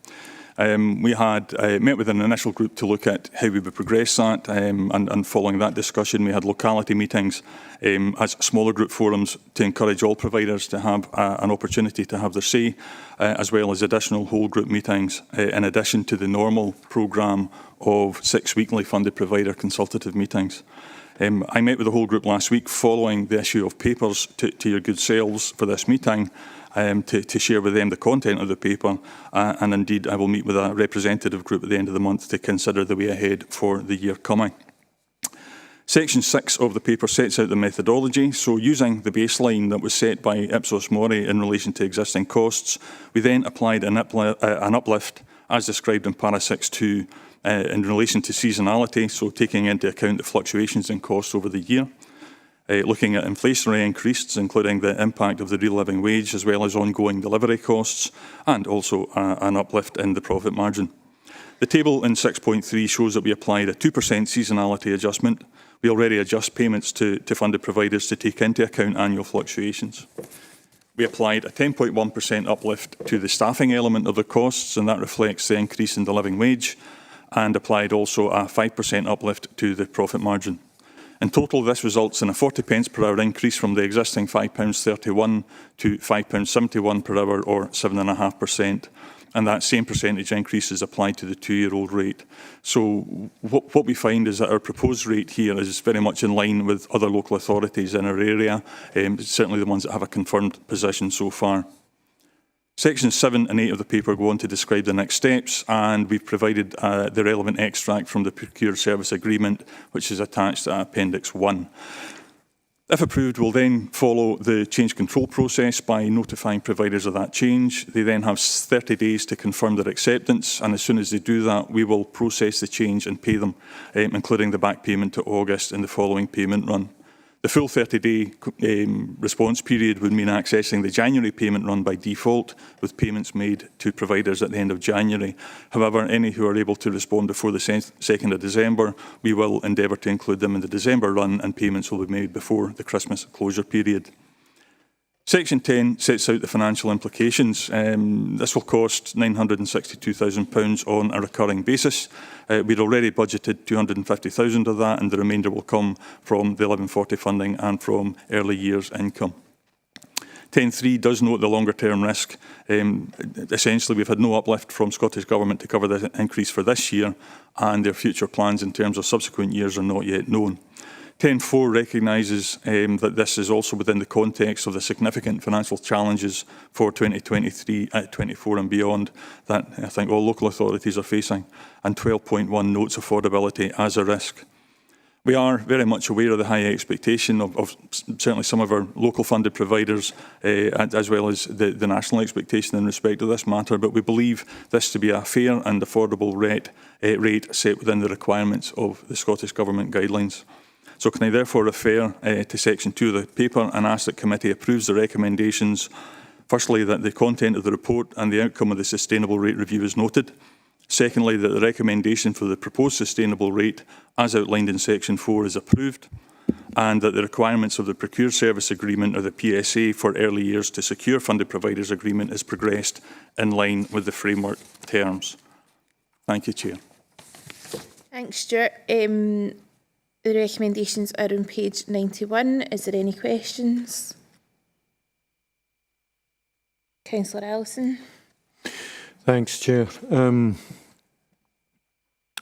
We had met with an initial group to look at how we would progress that, and following that discussion we had locality meetings as smaller group forums to encourage all providers to have an opportunity to have their say, as well as additional whole group meetings in addition to the normal programme of 6 weekly funded provider consultative meetings. I met with the whole group last week following the issue of papers to your good selves for this meeting, to share with them the content of the paper, and indeed I will meet with a representative group at the end of the month to consider the way ahead for the year coming. Section 6 of the paper sets out the methodology. So using the baseline that was set by Ipsos Mori in relation to existing costs, we then applied an uplift as described in para 6.2 in relation to seasonality, so taking into account the fluctuations in costs over the year. Looking at inflationary increases, including the impact of the real living wage, as well as ongoing delivery costs, and also an uplift in the profit margin. The table in 6.3 shows that we applied a 2% seasonality adjustment. We already adjust payments to funded providers to take into account annual fluctuations. We applied a 10.1% uplift to the staffing element of the costs, and that reflects the increase in the living wage, and applied also a 5% uplift to the profit margin. In total, this results in a 40 pence per hour increase from the existing £5.31 to £5.71 per hour, or 7.5%. And that same percentage increase is applied to the 2-year-old rate. So what we find is that our proposed rate here is very much in line with other local authorities in our area, certainly the ones that have a confirmed position so far. Sections 7 and 8 of the paper go on to describe the next steps, and we've provided the relevant extract from the Procure Service Agreement, which is attached to Appendix 1. If approved, we'll then follow the change control process by notifying providers of that change. They then have 30 days to confirm their acceptance, and as soon as they do that, we will process the change and pay them, including the back payment to August in the following payment run. The full 30-day response period would mean accessing the January payment run by default, with payments made to providers at the end of January. However, any who are able to respond before the 2nd of December, we will endeavour to include them in the December run, and payments will be made before the Christmas closure period. Section 10 sets out the financial implications. This will cost £962,000 on a recurring basis. We'd already budgeted £250,000 of that, and the remainder will come from the 1140 funding and from early years income. 10.3 does note the longer term risk. Essentially, we've had no uplift from Scottish Government to cover the increase for this year, and their future plans in terms of subsequent years are not yet known. 10.4 recognises that this is also within the context of the significant financial challenges for 2023, 24 and beyond that I think all local authorities are facing, and 12.1 notes affordability as a risk. We are very much aware of the high expectation of certainly some of our local funded providers, as well as the national expectation in respect of this matter, but we believe this to be a fair and affordable rate set within the requirements of the Scottish Government guidelines. So can I therefore refer to section 2 of the paper and ask that committee approves the recommendations. Firstly, that the content of the report and the outcome of the sustainable rate review is noted. Secondly, that the recommendation for the proposed sustainable rate, as outlined in section 4, is approved, and that the requirements of the Procure Service Agreement, or the PSA, for early years to secure funded providers agreement is progressed in line with the framework terms. Thank you, Chair. Thanks, Stuart. The recommendations are on page 91. Is there any questions? Councillor Ellison. Thanks, Chair. I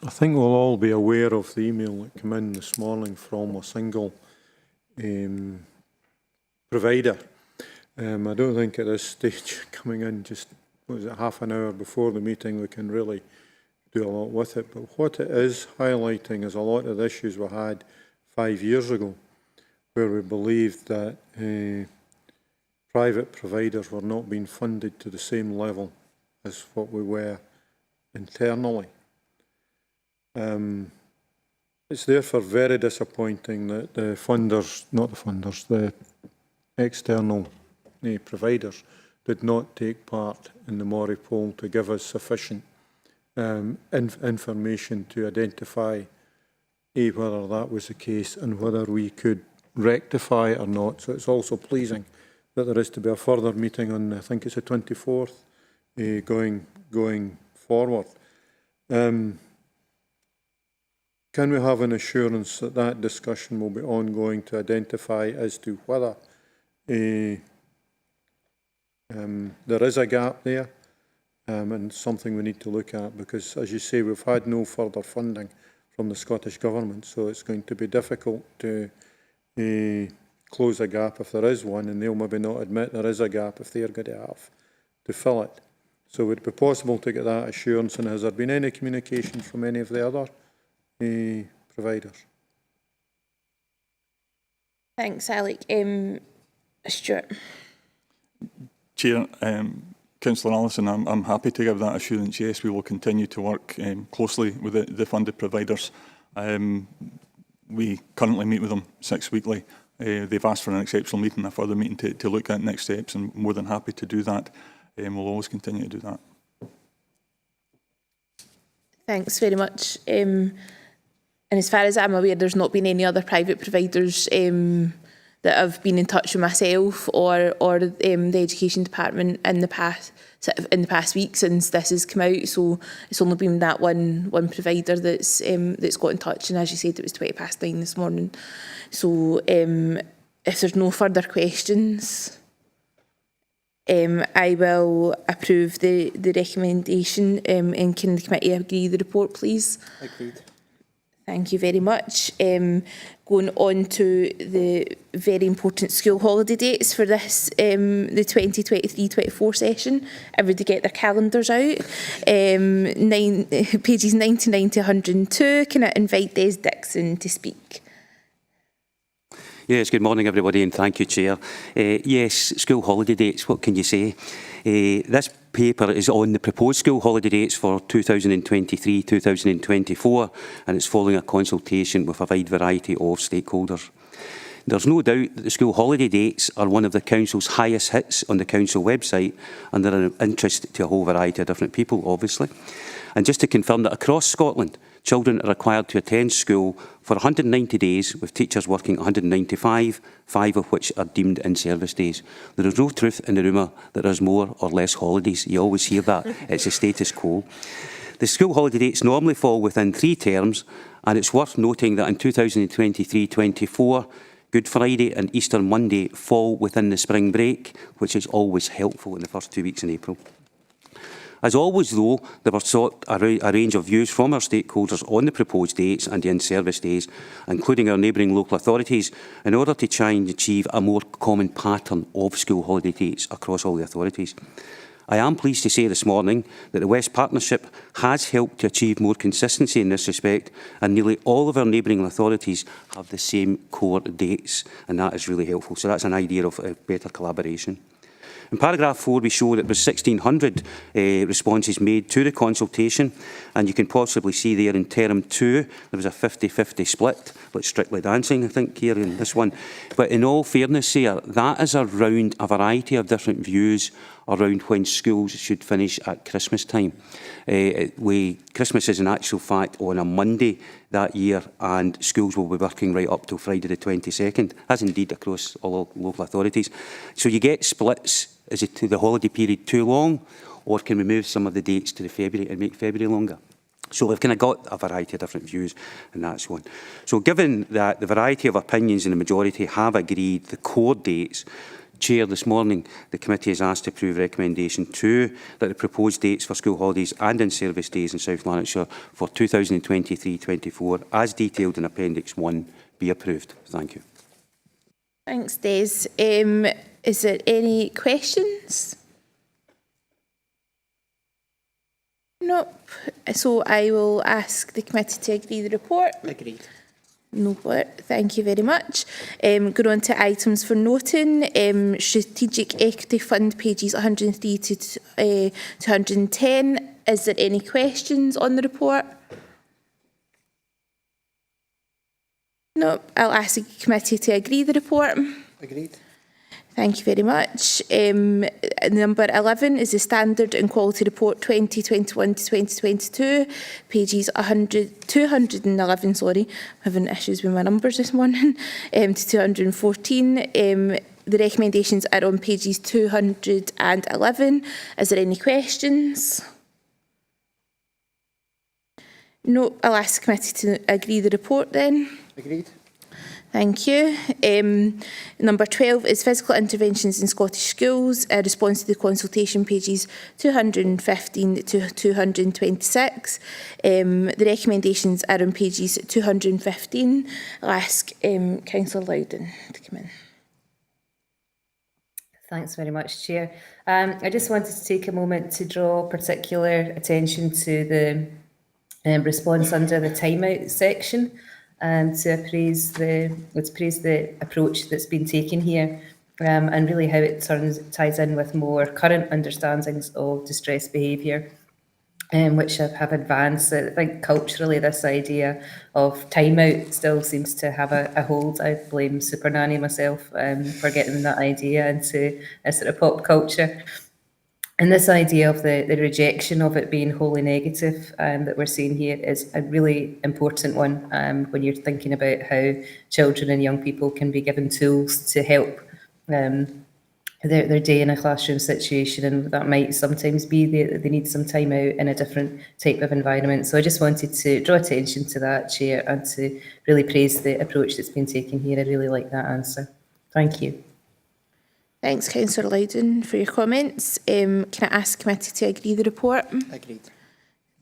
think we'll all be aware of the email that came in this morning from a single provider. I don't think at this stage, coming in just, what was it, half an hour before the meeting, we can really do a lot with it. But what it is highlighting is a lot of the issues we had 5 years ago, where we believed that private providers were not being funded to the same level as what we were internally. It's therefore very disappointing that the funders, not the funders, the external providers did not take part in the Mori poll to give us sufficient information to identify whether that was the case and whether we could rectify it or not. So it's also pleasing that there is to be a further meeting on, I think it's the 24th, going forward. Can we have an assurance that that discussion will be ongoing to identify as to whether there is a gap there and something we need to look at? Because, as you say, we've had no further funding from the Scottish Government, so it's going to be difficult to close a gap if there is one, and they'll maybe not admit there is a gap if they're going to have to fill it. So would it be possible to get that assurance, and has there been any communication from any of the other providers? Thanks, Alec. Stuart. Chair, Councillor Allison, I'm happy to give that assurance. Yes, we will continue to work closely with the funded providers. We currently meet with them 6 weekly. They've asked for an exceptional meeting, a further meeting to look at next steps, and more than happy to do that. We'll always continue to do that. Thanks very much. And as far as I'm aware, there's not been any other private providers that have been in touch with myself or the Education Department in the past week since this has come out. So it's only been that one provider that's got in touch, and as you said, it was 9:20 this morning. So if there's no further questions, I will approve the recommendation, and can the committee agree the report, please? Agreed. Thank you very much. Going on to the very important school holiday dates for this, the 2023-24 session. Everybody get their calendars out. Pages 99 to 102. Can I invite Des Dixon to speak? Yes, good morning everybody, and thank you, Chair. Yes, school holiday dates, what can you say? This paper is on the proposed school holiday dates for 2023-2024, and it's following a consultation with a wide variety of stakeholders. There's no doubt that the school holiday dates are one of the Council's highest hits on the Council website, and they're of interest to a whole variety of different people, obviously. And just to confirm that across Scotland, children are required to attend school for 190 days, with teachers working 195, 5 of which are deemed in-service days. There is no truth in the rumour that there's more or less holidays. You always hear that. It's the status quo. The school holiday dates normally fall within 3 terms, and it's worth noting that in 2023-24, Good Friday and Easter Monday fall within the spring break, which is always helpful in the first 2 weeks in April. As always, though, there were sought a range of views from our stakeholders on the proposed dates and the in-service days, including our neighbouring local authorities, in order to try and achieve a more common pattern of school holiday dates across all the authorities. I am pleased to say this morning that the West Partnership has helped to achieve more consistency in this respect, and nearly all of our neighbouring authorities have the same core dates, and that is really helpful. So that's an idea of better collaboration. In paragraph 4, we show that there were 1,600 responses made to the consultation, and you can possibly see there in term 2, there was a 50-50 split, like Strictly Dancing, I think, here in this one. But in all fairness here, that is around a variety of different views around when schools should finish at Christmas time. Christmas is in actual fact on a Monday that year, and schools will be working right up till Friday the 22nd, as indeed across all local authorities. So you get splits. Is it the holiday period too long, or can we move some of the dates to the February and make February longer? So we've kind of got a variety of different views, and that's one. So given that the variety of opinions in the majority have agreed the core dates, Chair, this morning the committee has asked to approve recommendation 2 that the proposed dates for school holidays and in-service days in South Lanarkshire for 2023-24, as detailed in Appendix 1, be approved. Thank you. Thanks, Des. Is there any questions? Nope. So I will ask the committee to agree the report. Agreed. No, thank you very much. Going on to items for noting. Strategic Equity Fund, pages 103 to 110. Is there any questions on the report? No. I'll ask the committee to agree the report. Agreed. Thank you very much. Number 11 is the Standard and Quality Report 2021 to 2022, pages 211, sorry, I'm having issues with my numbers this morning, to 214. The recommendations are on pages 211. Is there any questions? No, I'll ask the committee to agree the report then. Agreed. Thank you. Number 12 is Physical Interventions in Scottish Schools, a response to the consultation, pages 215 to 226. The recommendations are on pages 215. I'll ask Councillor Loudon to come in. Thanks very much, Chair. I just wanted to take a moment to draw particular attention to the response under the timeout section, and to praise the approach that's been taken here, and really how it ties in with more current understandings of distress behaviour, which have advanced. I think culturally this idea of timeout still seems to have a hold. I blame Super Nanny myself for getting that idea into a sort of pop culture. And this idea of the rejection of it being wholly negative that we're seeing here is a really important one when you're thinking about how children and young people can be given tools to help their day in a classroom situation, and that might sometimes be they need some time out in a different type of environment. So I just wanted to draw attention to that, Chair, and to really praise the approach that's been taken here. I really like that answer. Thank you. Thanks, Councillor Loudon, for your comments. Can I ask committee to agree the report? Agreed.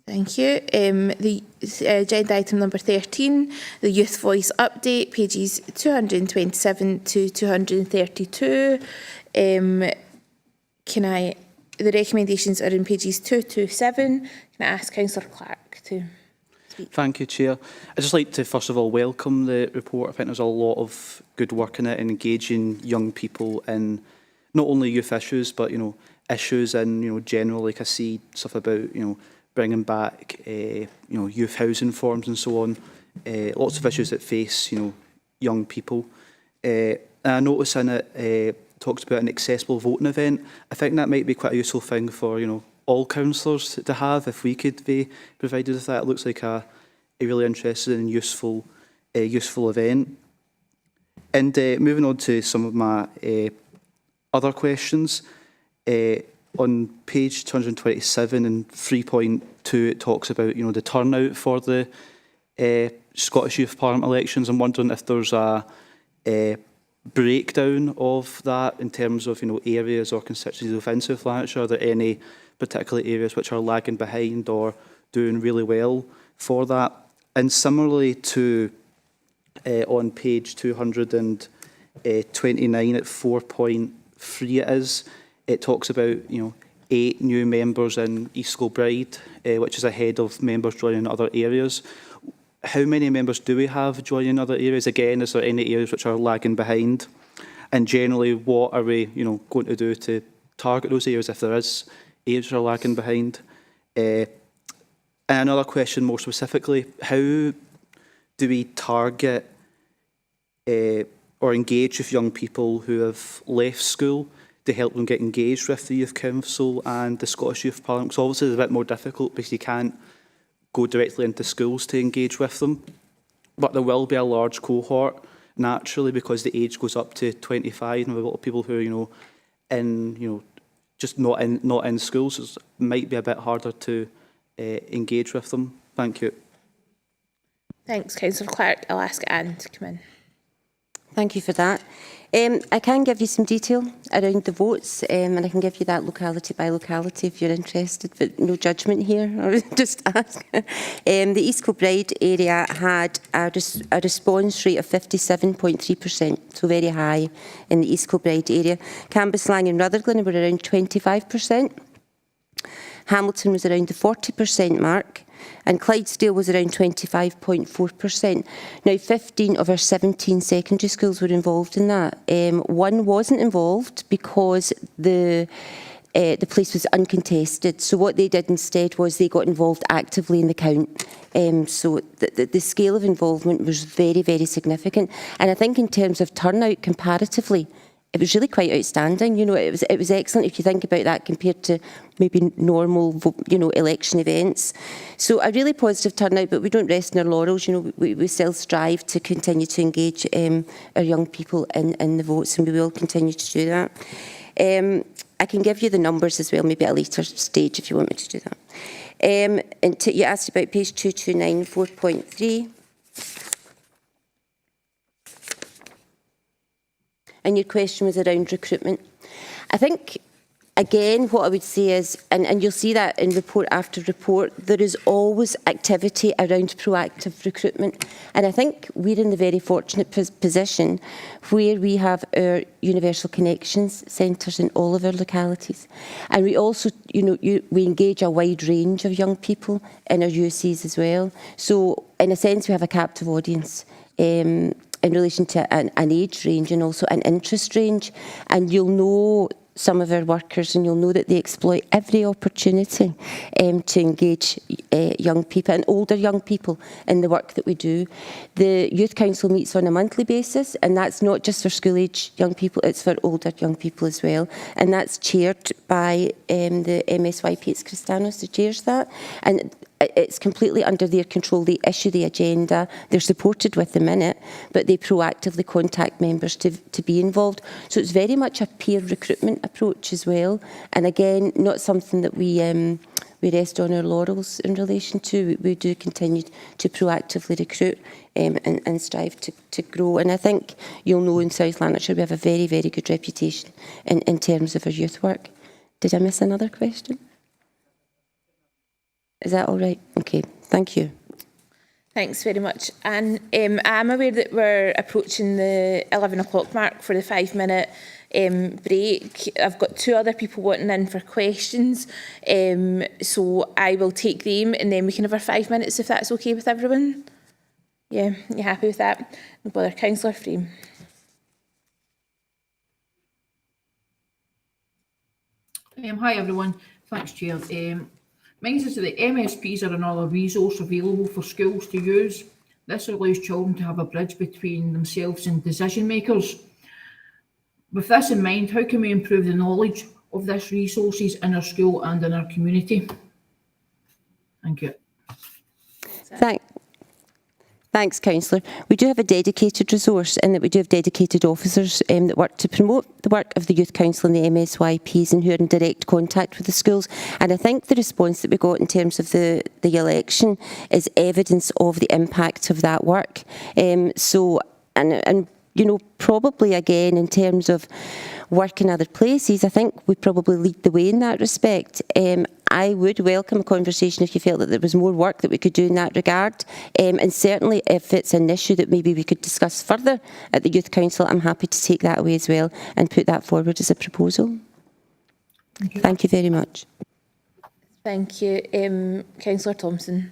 Thank you. The agenda item number 13, the Youth Voice Update, pages 227 to 232. The recommendations are in pages 227. Can I ask Councillor Clark to speak? Thank you, Chair. I'd just like to first of all welcome the report. I think there's a lot of good work in it, and engaging young people in not only youth issues, but issues in general. Like I see stuff about bringing back youth housing forms and so on. Lots of issues that face young people. And I notice in it talks about an accessible voting event. I think that might be quite a useful thing for all councillors to have, if we could be provided with that. It looks like a really interesting and useful event. And moving on to some of my other questions, on page 227 and 3.2, it talks about the turnout for the Scottish Youth Parliament elections. I'm wondering if there's a breakdown of that in terms of areas or constituencies of South Lanarkshire. Are there any particular areas which are lagging behind or doing really well for that? And similarly to on page 229 at 4.3 it talks about 8 new members in East Kilbride, which is ahead of members joining other areas. How many members do we have joining other areas? Again, is there any areas which are lagging behind? And generally, what are we going to do to target those areas if there is areas that are lagging behind? And another question more specifically, how do we target or engage with young people who have left school to help them get engaged with the Youth Council and the Scottish Youth Parliament? Because obviously it's a bit more difficult because you can't go directly into schools to engage with them. But there will be a large cohort, naturally, because the age goes up to 25, and we have a lot of people who are, just not in schools. So it might be a bit harder to engage with them. Thank you. Thanks, Councillor Clark. I'll ask Anne to come in. Thank you for that. I can give you some detail around the votes, and I can give you that locality by locality if you're interested, but no judgment here, or just ask. The East Kilbride area had a response rate of 57.3%, so very high in the East Kilbride area. Cambuslang and Rutherglen were around 25%. Hamilton was around the 40% mark, and Clydesdale was around 25.4%. Now, 15 of our 17 secondary schools were involved in that. One wasn't involved because the place was uncontested. So what they did instead was they got involved actively in the count. So the scale of involvement was very, very significant. And I think in terms of turnout comparatively, it was really quite outstanding. It was excellent if you think about that compared to maybe normal, election events. So a really positive turnout, but we don't rest in our laurels. We still strive to continue to engage our young people in the votes, and we will continue to do that. I can give you the numbers as well, maybe at a later stage if you want me to do that. And you asked about page 229, 4.3. And your question was around recruitment. I think, again, what I would say is, and you'll see that in report after report, there is always activity around proactive recruitment. And I think we're in the very fortunate position where we have our universal connections centres in all of our localities. And we also, we engage a wide range of young people in our USCs as well. So in a sense, we have a captive audience. In relation to an age range and also an interest range. And you'll know some of our workers and you'll know that they exploit every opportunity to engage young people and older young people in the work that we do. The Youth Council meets on a monthly basis, and that's not just for school age young people, it's for older young people as well. And that's chaired by the MSYP, it's Christanos who chairs that. And it's completely under their control. They issue the agenda, they're supported with the minute, but they proactively contact members to be involved. So it's very much a peer recruitment approach as well. And again, not something that we rest on our laurels in relation to. We do continue to proactively recruit and strive to grow. And I think you'll know in South Lanarkshire we have a very, very good reputation in terms of our youth work. Did I miss another question? Is that all right? Okay, thank you. Thanks very much. And I'm aware that we're approaching the 11 o'clock mark for the 5-minute break. I've got 2 other people wanting in for questions, so I will take them and then we can have our 5 minutes if that's okay with everyone. Yeah, you happy with that? No bother. Councillor Frame. Hi everyone, thanks Chair. Mine says that the MSPs are another resource available for schools to use. This allows children to have a bridge between themselves and decision makers. With this in mind, how can we improve the knowledge of these resources in our school and in our community? Thank you. Thanks, Councillor. We do have a dedicated resource in that we do have dedicated officers that work to promote the work of the Youth Council and the MSYPs and who are in direct contact with the schools. And I think the response that we got in terms of the election is evidence of the impact of that work. Probably again in terms of work in other places, I think we probably lead the way in that respect. I would welcome a conversation if you felt that there was more work that we could do in that regard. And certainly if it's an issue that maybe we could discuss further at the Youth Council, I'm happy to take that away as well and put that forward as a proposal. Thank you very much. Thank you. Councillor Thompson.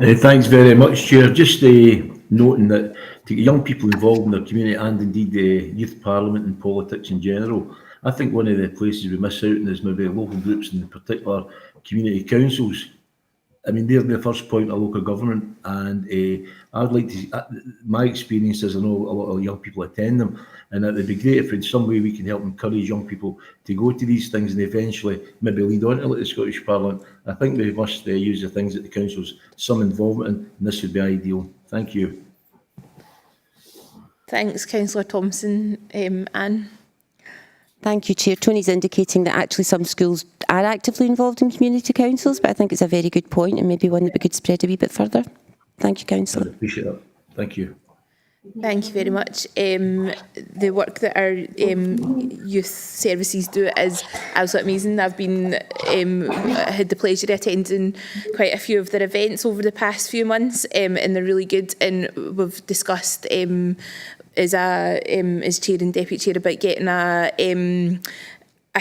Thanks very much, Chair. Just noting that to get young people involved in their community and indeed the youth parliament and politics in general, I think one of the places we miss out on is maybe local groups and in particular community councils. I mean, they're the first point of local government, and I'd like to, my experience is I know a lot of young people attend them, and it would be great if in some way we can help encourage young people to go to these things and eventually maybe lead on to like the Scottish Parliament. I think we must use the things that the council's some involvement in, and this would be ideal. Thank you. Thanks, Councillor Thompson. Anne? Thank you, Chair. Tony's indicating that actually some schools are actively involved in community councils, but I think it's a very good point and maybe one that we could spread a wee bit further. Thank you, Councillor. I appreciate that. Thank you. Thank you very much. The work that our youth services do is absolutely amazing. I've been had the pleasure of attending quite a few of their events over the past few months, and they're really good. And we've discussed as chair and deputy chair about getting a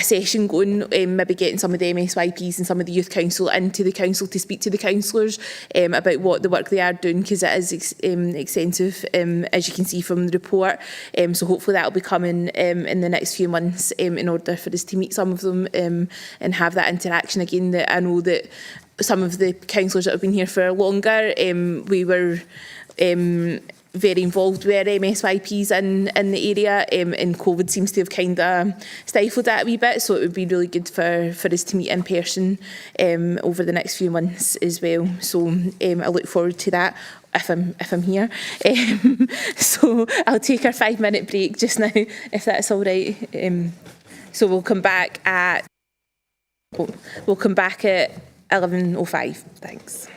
session going, maybe getting some of the MSYPs and some of the youth council into the council to speak to the councillors about what the work they are doing, because it is extensive, as you can see from the report. So hopefully that will be coming in the next few months in order for us to meet some of them and have that interaction again. That I know that some of the councillors that have been here for longer, we were very involved with MSYPs in the area, and COVID seems to have kind of stifled that a wee bit, so it would be really good for us to meet in person over the next few months as well. So I look forward to that if I'm here. So I'll take our 5-minute break just now, if that's all right. So we'll come back at 11:05. Thanks.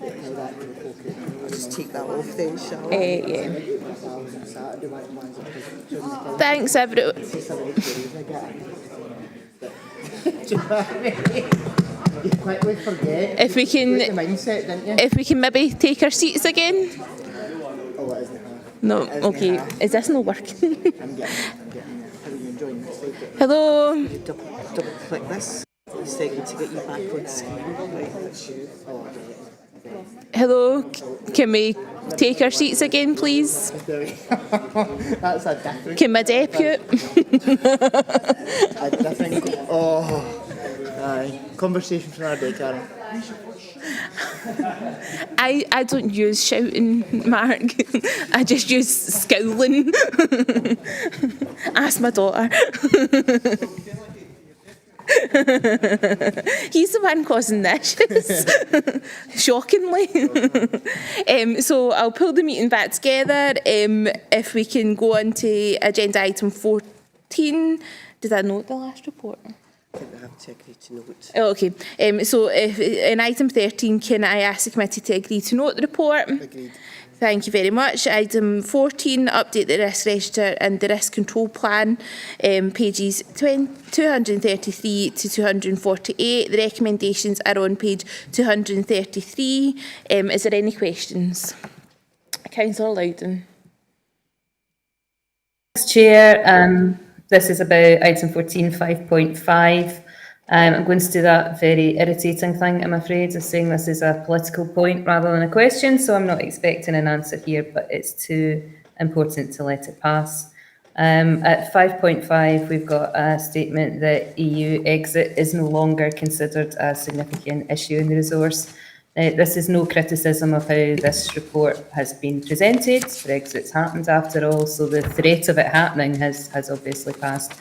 I'll just take that off then, shall I? Yeah. Thanks, everyone. You quickly forget. If we can, the mindset, didn't you? if we can maybe take our seats again. Oh, it isn't. No, okay. Is this not working? I'm getting. How are you enjoying this? Hello. Double click this. A second to get you back on screen. Right, that's you. Oh, Hello. Can we take our seats again, please? that's a different. Can my deputy? A different. Oh, aye. Conversation from our day, Karen. I don't use shouting, Mark. I just use scowling. Ask my daughter. He's the one causing the issues, shockingly. So I'll pull the meeting back together. If we can go on to agenda item 14. Did I note the last report? I think we have to agree to note. Oh, okay. So if, in item 13, can I ask the committee to agree to note the report? Agreed. Thank you very much. Item 14, update the risk register and the risk control plan, pages 233 to 248. The recommendations are on page 233. Is there any questions? Councillor Loudon. Thanks, Chair. This is about item 14, 5.5. I'm going to do that very irritating thing, I'm afraid, of saying this is a political point rather than a question, so I'm not expecting an answer here, but it's too important to let it pass. At 5.5, we've got a statement that EU exit is no longer considered a significant issue in the resource. This is no criticism of how this report has been presented. Brexit's happened after all, so the threat of it happening has obviously passed.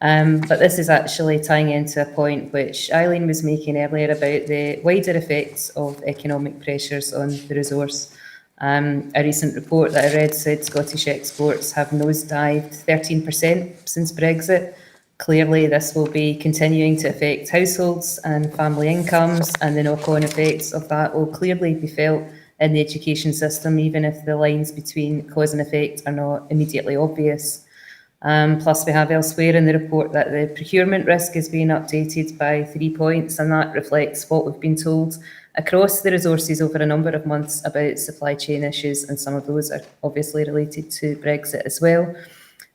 But this is actually tying into a point which Eileen was making earlier about the wider effects of economic pressures on the resource. A recent report that I read said Scottish exports have nosedived 13% since Brexit. Clearly, this will be continuing to affect households and family incomes, and the knock-on effects of that will clearly be felt in the education system, even if the lines between cause and effect are not immediately obvious. Plus, we have elsewhere in the report that the procurement risk is being updated by 3 points, and that reflects what we've been told across the resources over a number of months about supply chain issues, and some of those are obviously related to Brexit as well.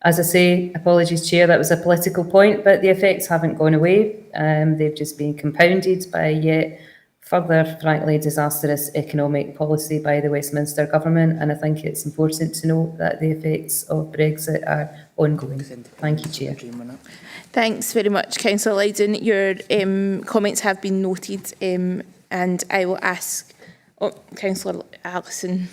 As I say, apologies, Chair, that was a political point, but the effects haven't gone away. They've just been compounded by yet further, frankly, disastrous economic policy by the Westminster Government, and I think it's important to note that the effects of Brexit are ongoing. Thank you, Chair. Thanks very much, Councillor Loudon. Your comments have been noted, and I will ask Councillor Allison.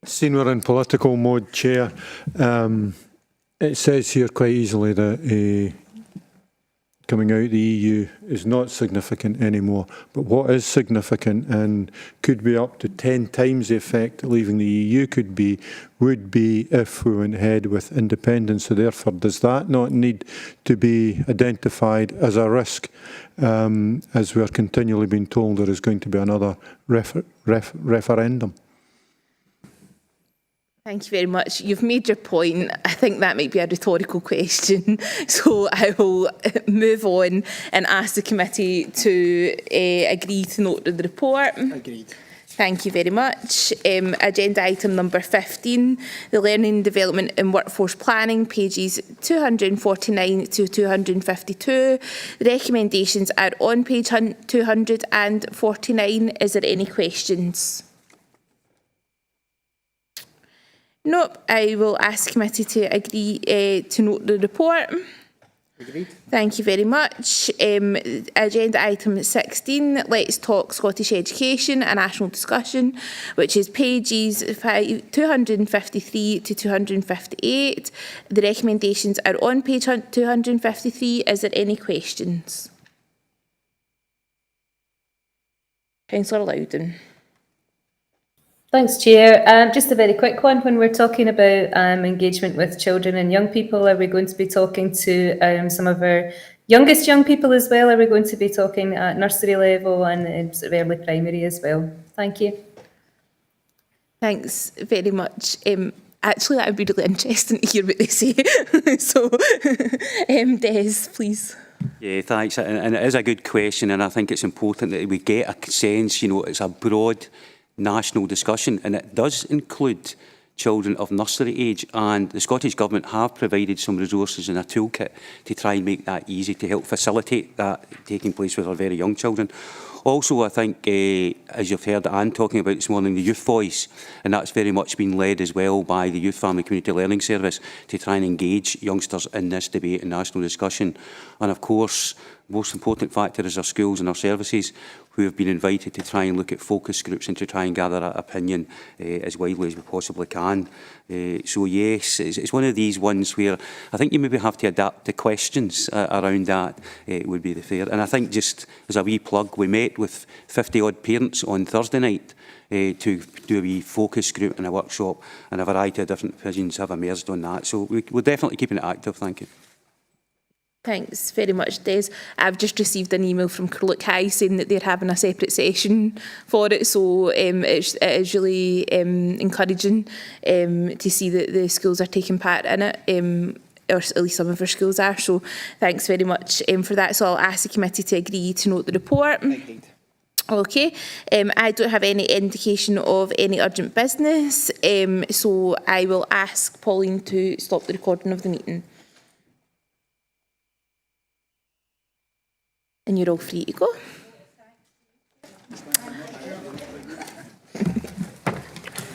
Seeing we're in political mode, Chair, it says here quite easily that coming out of the EU is not significant anymore. But what is significant and could be up to 10 times the effect that leaving the EU would be if we went ahead with independence. So therefore, does that not need to be identified as a risk, as we are continually being told there is going to be another referendum? Thank you very much. You've made your point. I think that might be a rhetorical question. So I will move on and ask the committee to agree to note the report. Agreed. Thank you very much. Agenda item number 15, the Learning, Development and Workforce Planning, pages 249 to 252. The recommendations are on page 249. Is there any questions? Nope. I will ask committee to agree to note the report. Agreed. Thank you very much. Agenda item 16, Let's Talk Scottish Education, a national discussion, which is pages 253 to 258. The recommendations are on page 253. Is there any questions? Councillor Loudon. Thanks, Chair. Just a very quick one. When we're talking about engagement with children and young people, are we going to be talking to some of our youngest young people as well? Are we going to be talking at nursery level and sort of early primary as well? Thank you. Thanks very much. Actually, that would be really interesting to hear what they say. So, Des, please. Yeah, thanks. And it is a good question, and I think it's important that we get a sense, you know, it's a broad national discussion, and it does include children of nursery age, and the Scottish Government have provided some resources in a toolkit to try and make that easy, to help facilitate that taking place with our very young children. Also, I think, as you've heard Anne talking about this morning, the Youth Voice, and that's very much been led as well by the Youth Family Community Learning Service to try and engage youngsters in this debate and national discussion. And of course, most important factor is our schools and our services, who have been invited to try and look at focus groups and to try and gather that opinion as widely as we possibly can. So yes, it's one of these ones where I think you maybe have to adapt the questions around that, would be the fair. And I think just as a wee plug, we met with 50 odd parents on Thursday night to do a wee focus group and a workshop, and a variety of different opinions have emerged on that. So we're definitely keeping it active. Thank you. Thanks very much, Des. I've just received an email from Curlick High saying that they're having a separate session for it, so it is really encouraging to see that the schools are taking part in it, or at least some of our schools are, so thanks very much for that. So I'll ask the committee to agree to note the report. Okay, I don't have any indication of any urgent business, so I will ask Pauline to stop the recording of the meeting. And you're all free to go.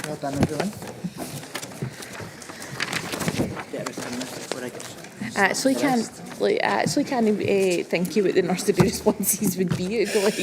Well done, everyone. I actually can't think you what the nursery responses would be. It'd be like